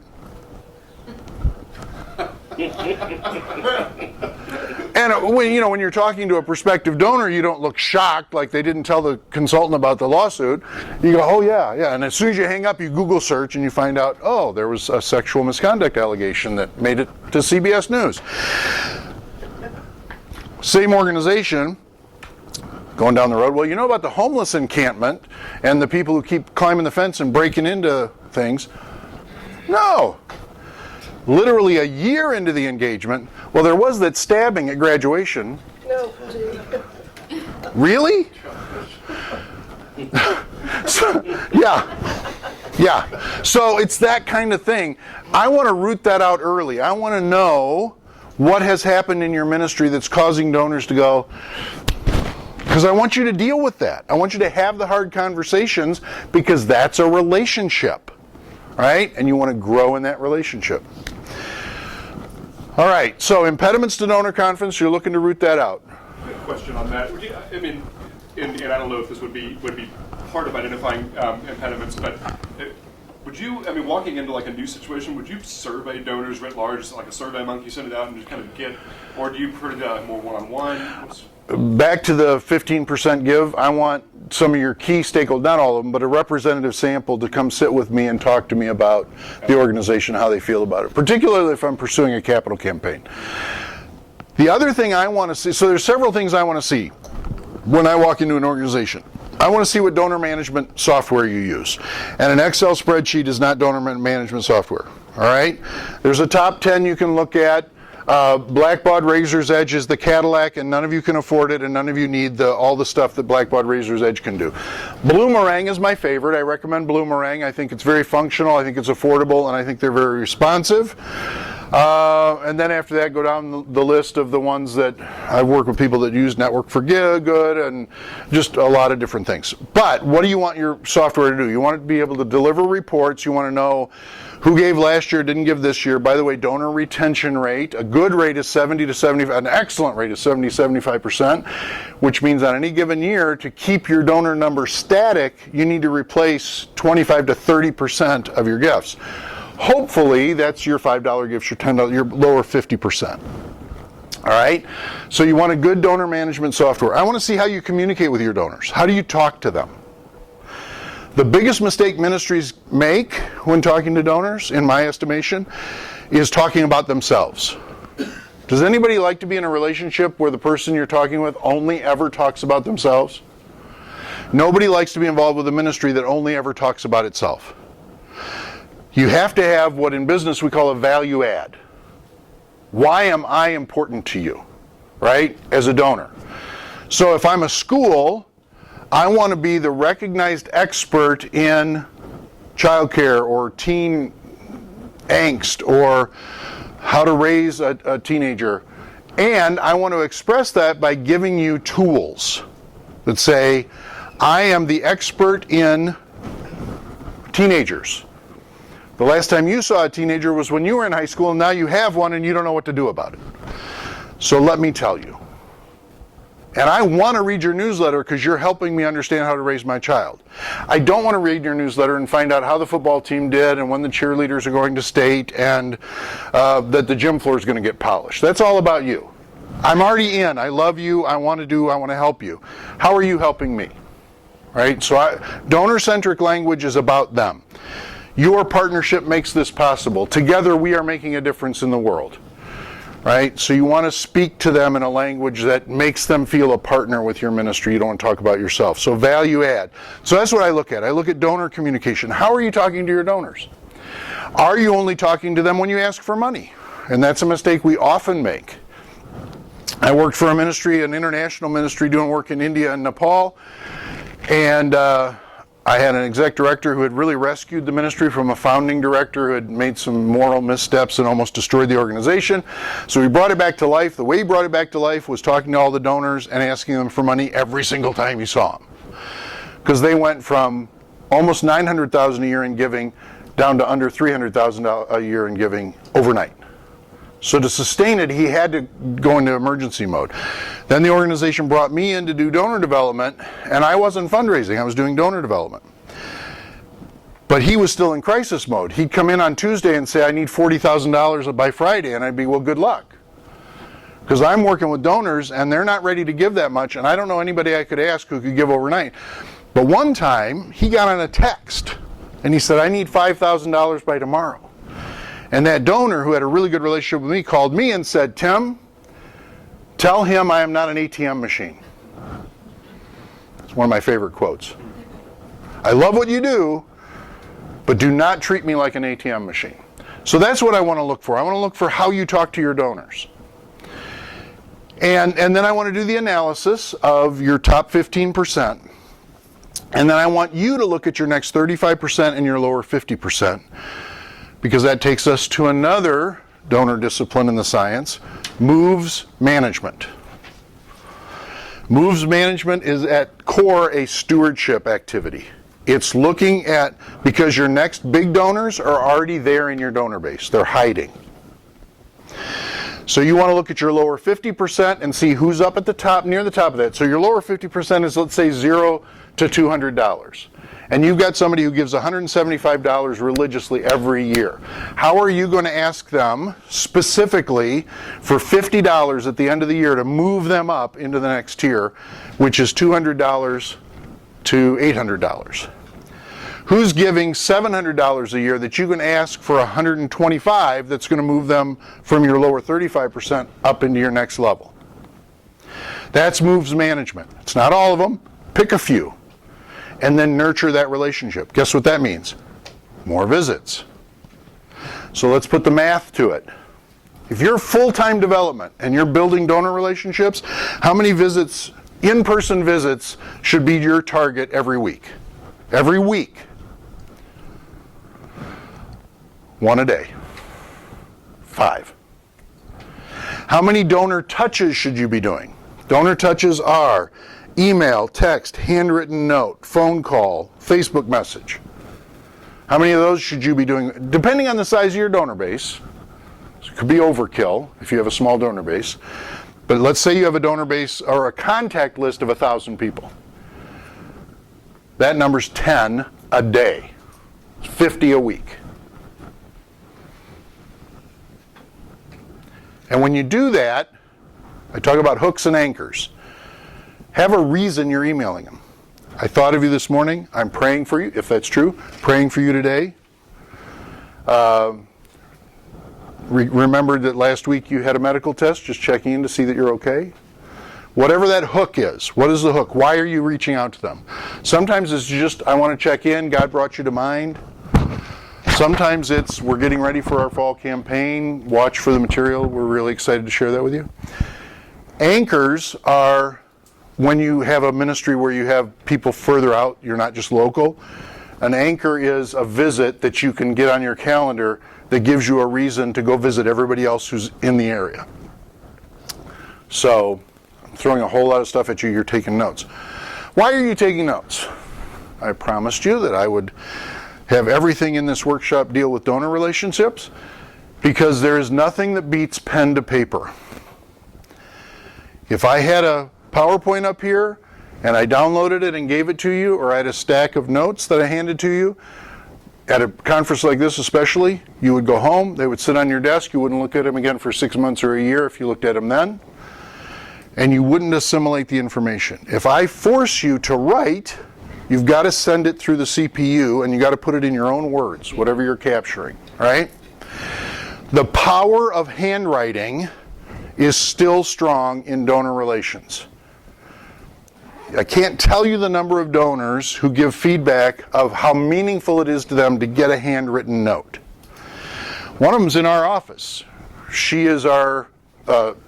Speaker 1: And when you're talking to a prospective donor, you don't look shocked like they didn't tell the consultant about the lawsuit. You go, oh yeah. And as soon as you hang up, you Google search and you find out, oh, there was a sexual misconduct allegation that made it to CBS News. Same organization, going down the road. Well, you know about the homeless encampment and the people who keep climbing the fence and breaking into things? No. Literally a year into the engagement, well, there was that stabbing at graduation.
Speaker 9: No, gee.
Speaker 1: Really? Yeah. So it's that kind of thing. I want to root that out early. I want to know what has happened in your ministry that's causing donors to go, because I want you to deal with that. I want you to have the hard conversations, because that's a relationship, right? And you want to grow in that relationship. All right, so impediments to donor confidence, you're looking to root that out.
Speaker 7: Question on that. And I don't know if this would be part of identifying impediments, but would you, walking into like a new situation, would you survey donors writ large, like a survey monkey, send it out and just kind of get, or do you prefer to do that more one-on-one?
Speaker 1: Back to the 15% give, I want some of your key stakeholders, not all of them, but a representative sample to come sit with me and talk to me about the organization, how they feel about it, particularly if I'm pursuing a capital campaign. The other thing I want to see, so there's several things I want to see. when I walk into an organization. I want to see what donor management software you use. And an Excel spreadsheet is not donor management software. All right? There's a top 10 you can look at. Blackbaud Razor's Edge is the Cadillac, and none of you can afford it, and none of you need all the stuff that Blackbaud Razor's Edge can do. Bloomerang is my favorite. I recommend Bloomerang. I think it's very functional, I think it's affordable, and I think they're very responsive. And then after that, go down the list of the ones that I've worked with people that use Network for Good and just a lot of different things. But what do you want your software to do? You want it to be able to deliver reports. You want to know who gave last year, didn't give this year. By the way, donor retention rate, a good rate is 70 to 75, an excellent rate is 70 to 75%, which means on any given year, to keep your donor number static, you need to replace 25 to 30% of your gifts. Hopefully, that's your $5 gifts, your $10, your lower 50%. All right? So you want a good donor management software. I want to see how you communicate with your donors. How do you talk to them? The biggest mistake ministries make when talking to donors, in my estimation, is talking about themselves. Does anybody like to be in a relationship where the person you're talking with only ever talks about themselves? Nobody likes to be involved with a ministry that only ever talks about itself. You have to have what in business we call a value add. Why am I important to you, right, as a donor? So if I'm a school, I want to be the recognized expert in childcare or teen angst or how to raise a teenager. And I want to express that by giving you tools that say, I am the expert in teenagers. The last time you saw a teenager was when you were in high school, and now you have one and you don't know what to do about it. So let me tell you. And I want to read your newsletter because you're helping me understand how to raise my child. I don't want to read your newsletter and find out how the football team did and when the cheerleaders are going to state and that the gym floor is going to get polished. That's all about you. I'm already in. I love you. I want to help you. How are you helping me? Right? So donor-centric language is about them. Your partnership makes this possible. Together we are making a difference in the world. Right? So you want to speak to them in a language that makes them feel a partner with your ministry. You don't want to talk about yourself. So value add. So that's what I look at. I look at donor communication. How are you talking to your donors? Are you only talking to them when you ask for money? And that's a mistake we often make. I worked for a ministry, an international ministry, doing work in India and Nepal. And I had an exec director who had really rescued the ministry from a founding director who had made some moral missteps and almost destroyed the organization. So he brought it back to life. The way he brought it back to life was talking to all the donors and asking them for money every single time he saw them. Because they went from almost $900,000 a year in giving down to under $300,000 a year in giving overnight. So to sustain it, he had to go into emergency mode. Then the organization brought me in to do donor development, and I wasn't fundraising, I was doing donor development. But he was still in crisis mode. He'd come in on Tuesday and say, I need $40,000 by Friday, and I'd be, well, good luck. Because I'm working with donors, and they're not ready to give that much, and I don't know anybody I could ask who could give overnight. But one time, he got on a text, and he said, I need $5,000 by tomorrow. And that donor, who had a really good relationship with me, called me and said, Tim, tell him I am not an ATM machine. It's one of my favorite quotes. I love what you do, but do not treat me like an ATM machine. So that's what I want to look for. I want to look for how you talk to your donors. And then I want to do the analysis of your top 15%. And then I want you to look at your next 35% and your lower 50%. Because that takes us to another donor discipline in the science, moves management. Moves management is at core a stewardship activity. It's looking at, because your next big donors are already there in your donor base. They're hiding. So you want to look at your lower 50% and see who's up at the top, near the top of that. So your lower 50% is, let's say, $0 to $200. And you've got somebody who gives $175 religiously every year. How are you going to ask them specifically for $50 at the end of the year to move them up into the next tier, which is $200 to $800? Who's giving $700 a year that you can ask for $125 that's going to move them from your lower 35% up into your next level? That's moves management. It's not all of them. Pick a few. And then nurture that relationship. Guess what that means? More visits. So let's put the math to it. If you're full-time development and you're building donor relationships, how many visits, in-person visits, should be your target every week? Every week. 1 a day. 5. How many donor touches should you be doing? Donor touches are email, text, handwritten note, phone call, Facebook message. How many of those should you be doing? Depending on the size of your donor base, it could be overkill if you have a small donor base, but let's say you have a donor base or a contact list of 1,000 people. That number's 10 a day, 50 a week. And when you do that, I talk about hooks and anchors. Have a reason you're emailing them. I thought of you this morning. I'm praying for you, if that's true. Praying for you today. Remembered that last week you had a medical test, just checking in to see that you're okay. Whatever that hook is, what is the hook? Why are you reaching out to them? Sometimes it's just, I want to check in, God brought you to mind. Sometimes it's, we're getting ready for our fall campaign, watch for the material, we're really excited to share that with you. Anchors are when you have a ministry where you have people further out, you're not just local. An anchor is a visit that you can get on your calendar that gives you a reason to go visit everybody else who's in the area. So, I'm throwing a whole lot of stuff at you, you're taking notes. Why are you taking notes? I promised you that I would have everything in this workshop deal with donor relationships, because there is nothing that beats pen to paper. If I had a PowerPoint up here and I downloaded it and gave it to you, or I had a stack of notes that I handed to you, at a conference like this especially, you would go home, they would sit on your desk, you wouldn't look at them again for 6 months or a year if you looked at them then, and you wouldn't assimilate the information. If I force you to write, you've got to send it through the CPU and you got to put it in your own words, whatever you're capturing, right? The power of handwriting is still strong in donor relations. I can't tell you the number of donors who give feedback of how meaningful it is to them to get a handwritten note. One of them's in our office. She is our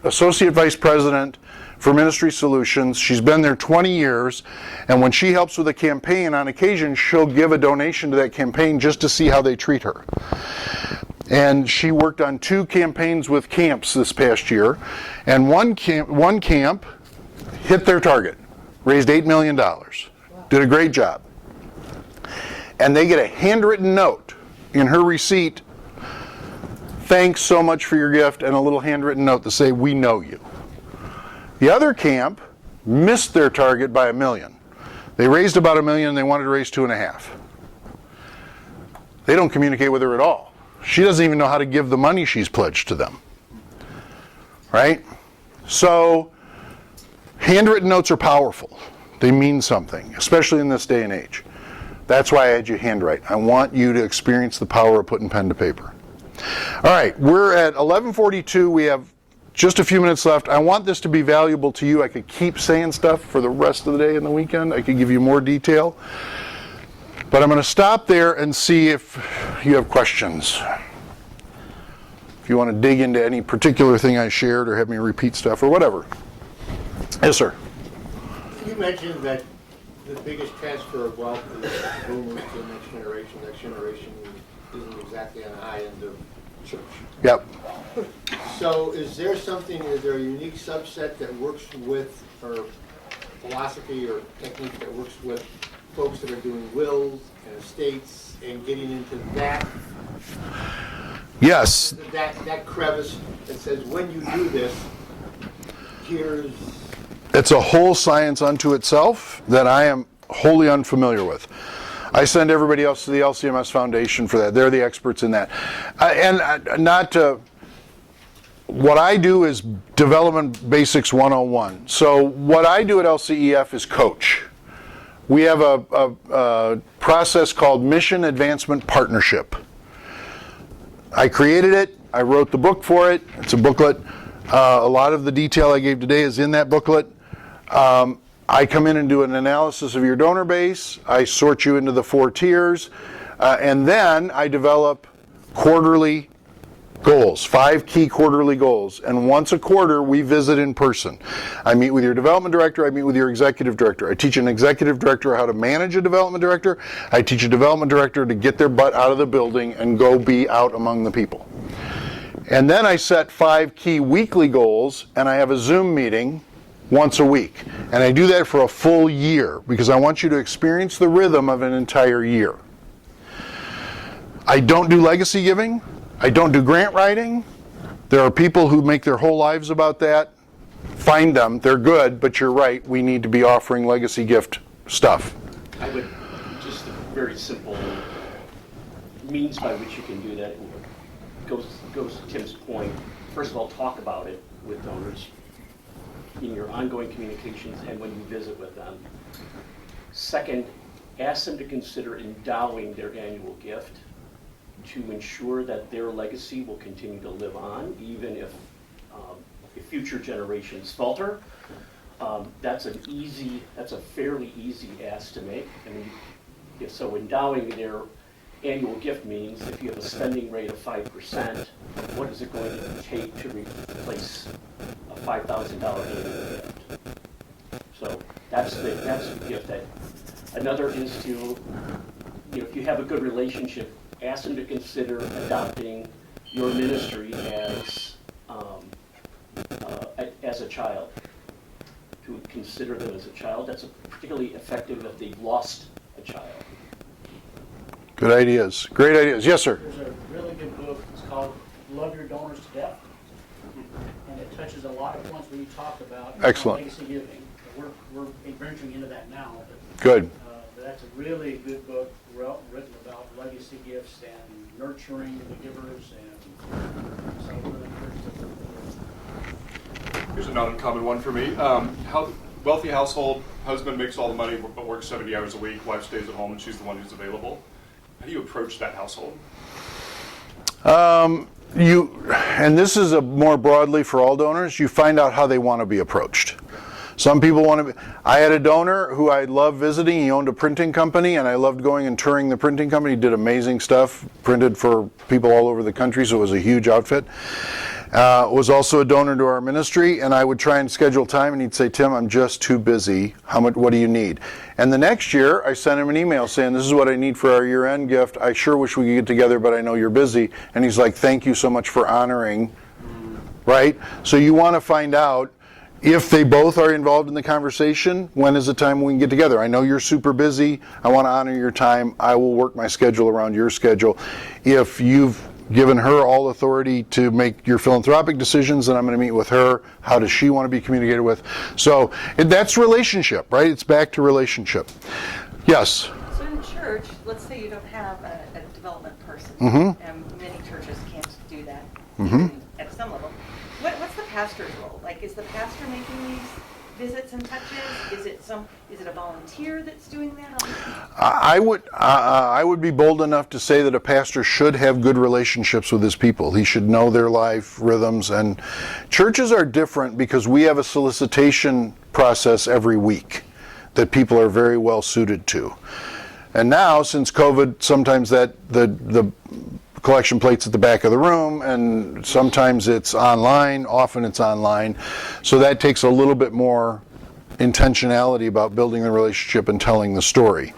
Speaker 1: Associate Vice President for Ministry Solutions. She's been there 20 years, and when she helps with a campaign, on occasion she'll give a donation to that campaign just to see how they treat her. And she worked on 2 campaigns with camps this past year, and one camp hit their target, raised $8 million, did a great job. And they get a handwritten note in her receipt, thanks so much for your gift, and a little handwritten note to say, we know you. The other camp missed their target by $1 million. They raised about $1 million, and they wanted to raise $2.5 million. They don't communicate with her at all. She doesn't even know how to give the money she's pledged to them. Right? So, handwritten notes are powerful. They mean something, especially in this day and age. That's why I had you handwrite. I want you to experience the power of putting pen to paper. All right, we're at 11:42. We have just a few minutes left. I want this to be valuable to you. I could keep saying stuff for the rest of the day and the weekend. I could give you more detail. But I'm going to stop there and see if you have questions. If you want to dig into any particular thing I shared or have me repeat stuff or whatever. Yes, sir.
Speaker 3: You mentioned that the biggest transfer of wealth is boomers to the next generation. Next generation isn't exactly on the high end of church.
Speaker 1: Yep.
Speaker 3: So is there a unique subset that works with, or philosophy or technique that works with folks that are doing wills and estates and getting into that?
Speaker 1: Yes.
Speaker 3: That crevice that says, when you do this, here's...
Speaker 1: It's a whole science unto itself that I am wholly unfamiliar with. I send everybody else to the LCMS Foundation for that. They're the experts in that. What I do is Development Basics 101. So what I do at LCEF is coach. We have a process called Mission Advancement Partnership. I created it. I wrote the book for it. It's a booklet. A lot of the detail I gave today is in that booklet. I come in and do an analysis of your donor base. I sort you into the 4 tiers. And then I develop quarterly goals, 5 key quarterly goals. And once a quarter, we visit in person. I meet with your development director. I meet with your executive director. I teach an executive director how to manage a development director. I teach a development director to get their butt out of the building and go be out among the people. And then I set 5 key weekly goals, and I have a Zoom meeting once a week. And I do that for a full year because I want you to experience the rhythm of an entire year. I don't do legacy giving. I don't do grant writing. There are people who make their whole lives about that. Find them. They're good, but you're right. We need to be offering legacy gift stuff.
Speaker 5: I would, just a very simple means by which you can do that goes to Tim's point. First of all, talk about it with donors in your ongoing communications and when you visit with them. Second, ask them to consider endowing their annual gift to ensure that their legacy will continue to live on, even if future generations falter. That's a fairly easy ask to make. I mean, so endowing their annual gift means if you have a spending rate of 5%, what is it going to take to replace a $5,000 annual gift? So that's the gift. That another is to, if you have a good relationship, ask them to consider adopting your ministry as a child. To consider them as a child. That's particularly effective if they've lost a child.
Speaker 1: Good ideas. Great ideas. Yes, sir.
Speaker 6: There's a really good book. It's called Love Your Donors to Death. And it touches a lot of points where you talked about
Speaker 1: Excellent.
Speaker 6: legacy giving. We're venturing into that now. But,
Speaker 1: Good.
Speaker 6: but that's a really good book written about legacy gifts and nurturing the givers. And so I'm really encouraged to look at
Speaker 7: Here's a not uncommon one for me. How wealthy household, husband makes all the money but works 70 hours a week, wife stays at home and she's the one who's available. How do you approach that household?
Speaker 1: And this is more broadly for all donors, you find out how they want to be approached. Some people want to be, I had a donor who I loved visiting. He owned a printing company, and I loved going and touring the printing company. He did amazing stuff, printed for people all over the country, so it was a huge outfit. Was also a donor to our ministry, and I would try and schedule time, and he'd say, Tim, I'm just too busy. What do you need? And the next year, I sent him an email saying, this is what I need for our year-end gift. I sure wish we could get together, but I know you're busy. And he's like, thank you so much for honoring, right? So you want to find out, if they both are involved in the conversation, when is the time we can get together? I know you're super busy. I want to honor your time. I will work my schedule around your schedule. If you've given her all authority to make your philanthropic decisions, then I'm going to meet with her. How does she want to be communicated with? So that's relationship, right? It's back to relationship. Yes?
Speaker 9: So in the church, let's say you don't have a development person,
Speaker 1: Mm-hmm.
Speaker 9: and many churches can't do that,
Speaker 1: Mm-hmm.
Speaker 9: even at some level. What's the pastor's role? Like, is the pastor making these visits and touches? Is it a volunteer that's doing that?
Speaker 1: I would be bold enough to say that a pastor should have good relationships with his people. He should know their life rhythms, and churches are different because we have a solicitation process every week that people are very well suited to. And now, since COVID, sometimes that the collection plates at the back of the room, and sometimes it's online, often it's online. So that takes a little bit more intentionality about building the relationship and telling the story.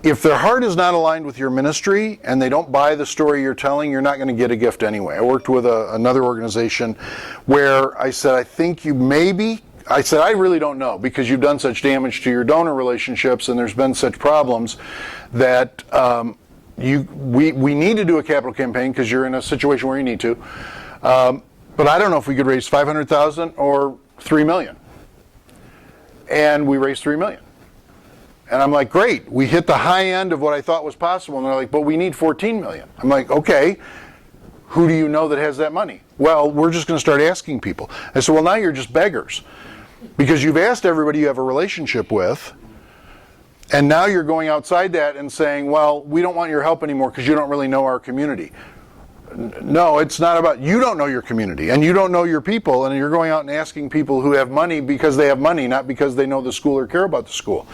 Speaker 1: If their heart is not aligned with your ministry and they don't buy the story you're telling, you're not going to get a gift anyway. I worked with another organization where I said, I really don't know, because you've done such damage to your donor relationships and there's been such problems that we need to do a capital campaign because you're in a situation where you need to. But I don't know if we could raise $500,000 or $3 million. And we raised $3 million. And I'm like, great, we hit the high end of what I thought was possible. And they're like, but we need $14 million. I'm like, okay, who do you know that has that money? Well, we're just going to start asking people. I said, well, now you're just beggars, because you've asked everybody you have a relationship with, and now you're going outside that and saying, well, we don't want your help anymore because you don't really know our community. No, it's not about, you don't know your community and you don't know your people, and you're going out and asking people who have money because they have money, not because they know the school or care about the school.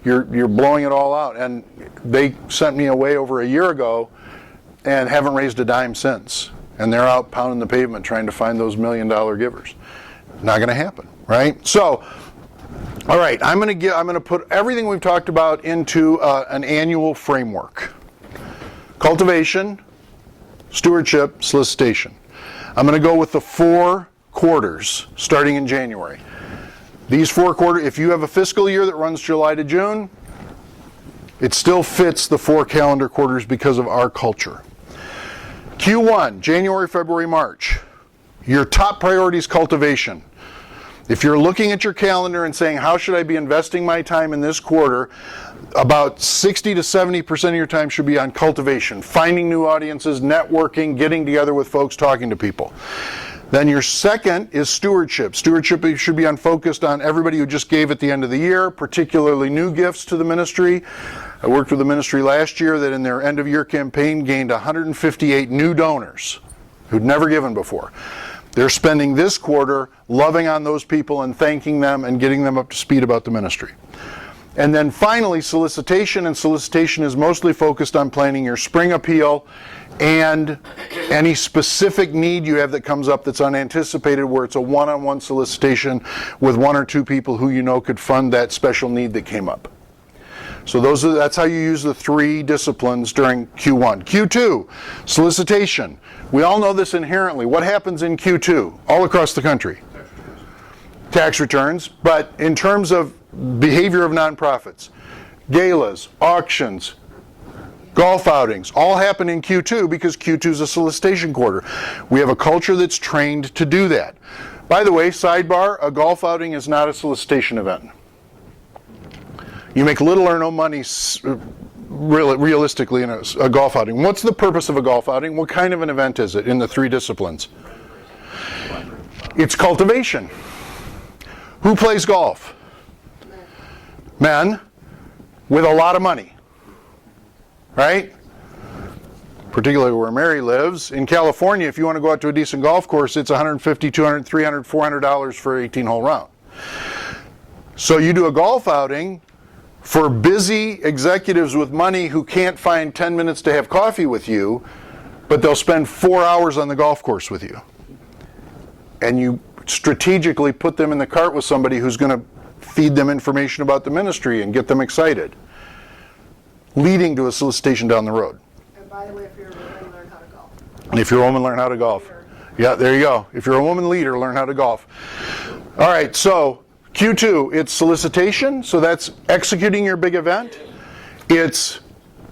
Speaker 1: You're blowing it all out. And they sent me away over a year ago and haven't raised a dime since. And they're out pounding the pavement trying to find those $1 million givers. Not going to happen, right? So, all right, I'm going to put everything we've talked about into an annual framework. Cultivation, stewardship, solicitation. I'm going to go with the 4 quarters starting in January. These 4 quarters, if you have a fiscal year that runs July to June, it still fits the 4 calendar quarters because of our culture. Q1, January, February, March. Your top priority is cultivation. If you're looking at your calendar and saying, how should I be investing my time in this quarter, about 60 to 70% of your time should be on cultivation, finding new audiences, networking, getting together with folks, talking to people. Then your second is stewardship. Stewardship should be focused on everybody who just gave at the end of the year, particularly new gifts to the ministry. I worked with the ministry last year that in their end of year campaign gained 158 new donors who'd never given before. They're spending this quarter loving on those people and thanking them and getting them up to speed about the ministry. And then finally, solicitation, and solicitation is mostly focused on planning your spring appeal and any specific need you have that comes up that's unanticipated, where it's a one-on-one solicitation with 1 or 2 people who you know could fund that special need that came up. So that's how you use the 3 disciplines during Q1. Q2, solicitation. We all know this inherently. What happens in Q2 all across the country? Tax returns. But in terms of behavior of nonprofits, galas, auctions, golf outings, all happen in Q2 because Q2 is a solicitation quarter. We have a culture that's trained to do that. By the way, sidebar, a golf outing is not a solicitation event. You make little or no money realistically in a golf outing. What's the purpose of a golf outing? What kind of an event is it in the 3 disciplines? It's cultivation. Who plays golf? Men with a lot of money, right? Particularly where Mary lives. In California, if you want to go out to a decent golf course, it's $150, $200, $300, $400 for an 18-hole round. So you do a golf outing for busy executives with money who can't find 10 minutes to have coffee with you, but they'll spend 4 hours on the golf course with you. And you strategically put them in the cart with somebody who's going to feed them information about the ministry and get them excited, leading to a solicitation down the road.
Speaker 10: And by the way, if you're a woman, learn how to golf.
Speaker 1: And if you're a woman, learn how to golf. Yeah, there you go. If you're a woman leader, learn how to golf. All right, so Q2, it's solicitation, so that's executing your big event. It's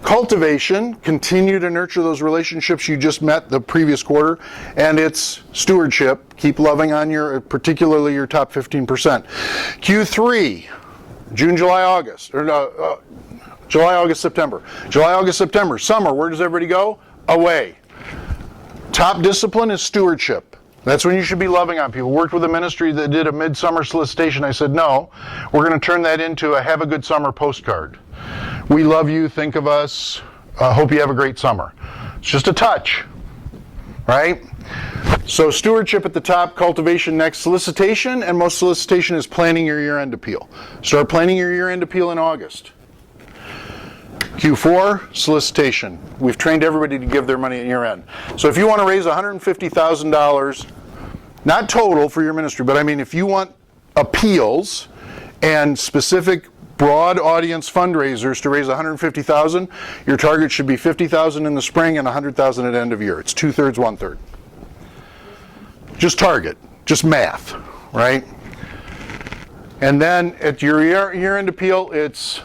Speaker 1: cultivation, continue to nurture those relationships you just met the previous quarter. And it's stewardship, keep loving on particularly your top 15%. Q3, June, July, August, July, August, September. July, August, September, summer, where does everybody go? Away. Top discipline is stewardship. That's when you should be loving on people. Worked with a ministry that did a midsummer solicitation. I said, no, we're going to turn that into a have a good summer postcard. We love you, think of us, hope you have a great summer. It's just a touch, right? So stewardship at the top, cultivation next, solicitation, and most solicitation is planning your year-end appeal. Start planning your year-end appeal in August. Q4, solicitation. We've trained everybody to give their money at year-end. So if you want to raise $150,000, not total for your ministry, but I mean if you want appeals and specific broad audience fundraisers to raise $150,000, your target should be $50,000 in the spring and $100,000 at end of year. It's 2/3, 1/3. Just target, just math, right? And then at your year-end appeal, it's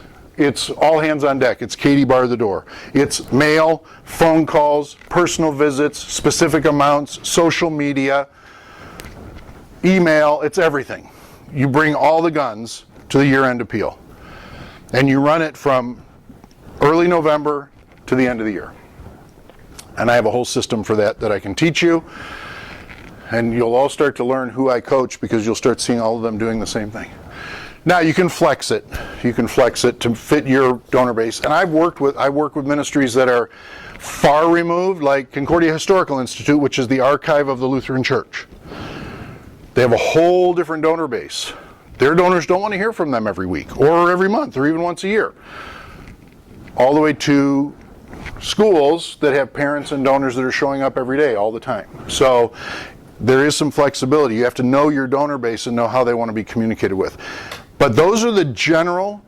Speaker 1: all hands on deck. It's Katie bar the door. It's mail, phone calls, personal visits, specific amounts, social media, email, it's everything. You bring all the guns to the year-end appeal. And you run it from early November to the end of the year. And I have a whole system for that I can teach you. And you'll all start to learn who I coach because you'll start seeing all of them doing the same thing. Now you can flex it. You can flex it to fit your donor base. And I work with ministries that are Far removed, like Concordia Historical Institute, which is the archive of the Lutheran Church. They have a whole different donor base. Their donors don't want to hear from them every week, or every month, or even once a year. All the way to schools that have parents and donors that are showing up every day, all the time. So there is some flexibility. You have to know your donor base and know how they want to be communicated with. But those are the general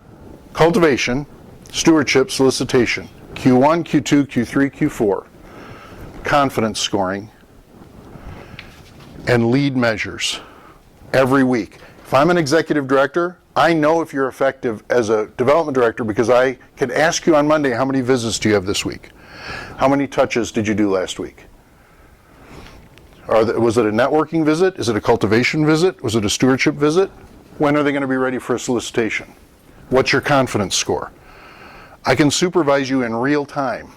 Speaker 1: cultivation, stewardship, solicitation. Q1, Q2, Q3, Q4. Confidence scoring. And lead measures every week. If I'm an executive director, I know if you're effective as a development director because I can ask you on Monday, how many visits do you have this week? How many touches did you do last week? Was it a networking visit? Is it a cultivation visit? Was it a stewardship visit? When are they going to be ready for a solicitation? What's your confidence score? I can supervise you in real time.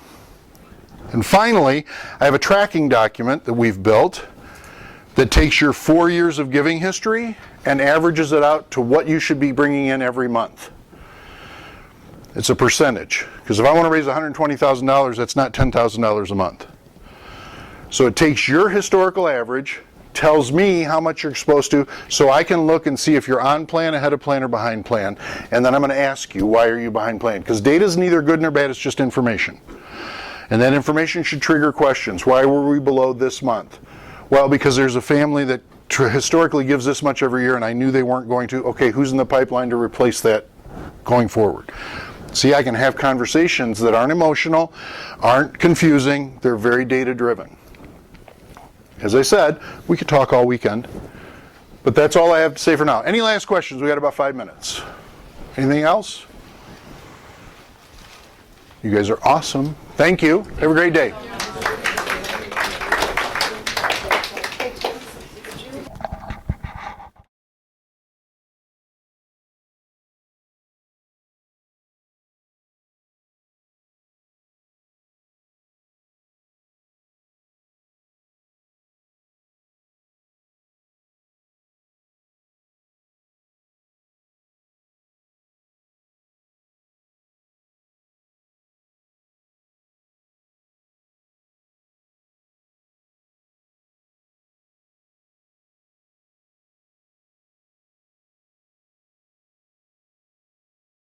Speaker 1: And finally, I have a tracking document that we've built that takes your 4 years of giving history and averages it out to what you should be bringing in every month. It's a percentage, because if I want to raise $120,000, that's not $10,000 a month. So it takes your historical average, tells me how much you're supposed to, so I can look and see if you're on plan, ahead of plan, or behind plan, and then I'm going to ask you, why are you behind plan? Because data is neither good nor bad, it's just information. And that information should trigger questions. Why were we below this month? Well, because there's a family that historically gives this much every year and I knew they weren't going to. Okay, who's in the pipeline to replace that going forward? See, I can have conversations that aren't emotional, aren't confusing, they're very data driven. As I said, we could talk all weekend, but that's all I have to say for now. Any last questions? We got about 5 minutes. Anything else? You guys are awesome. Thank you. Have a great day.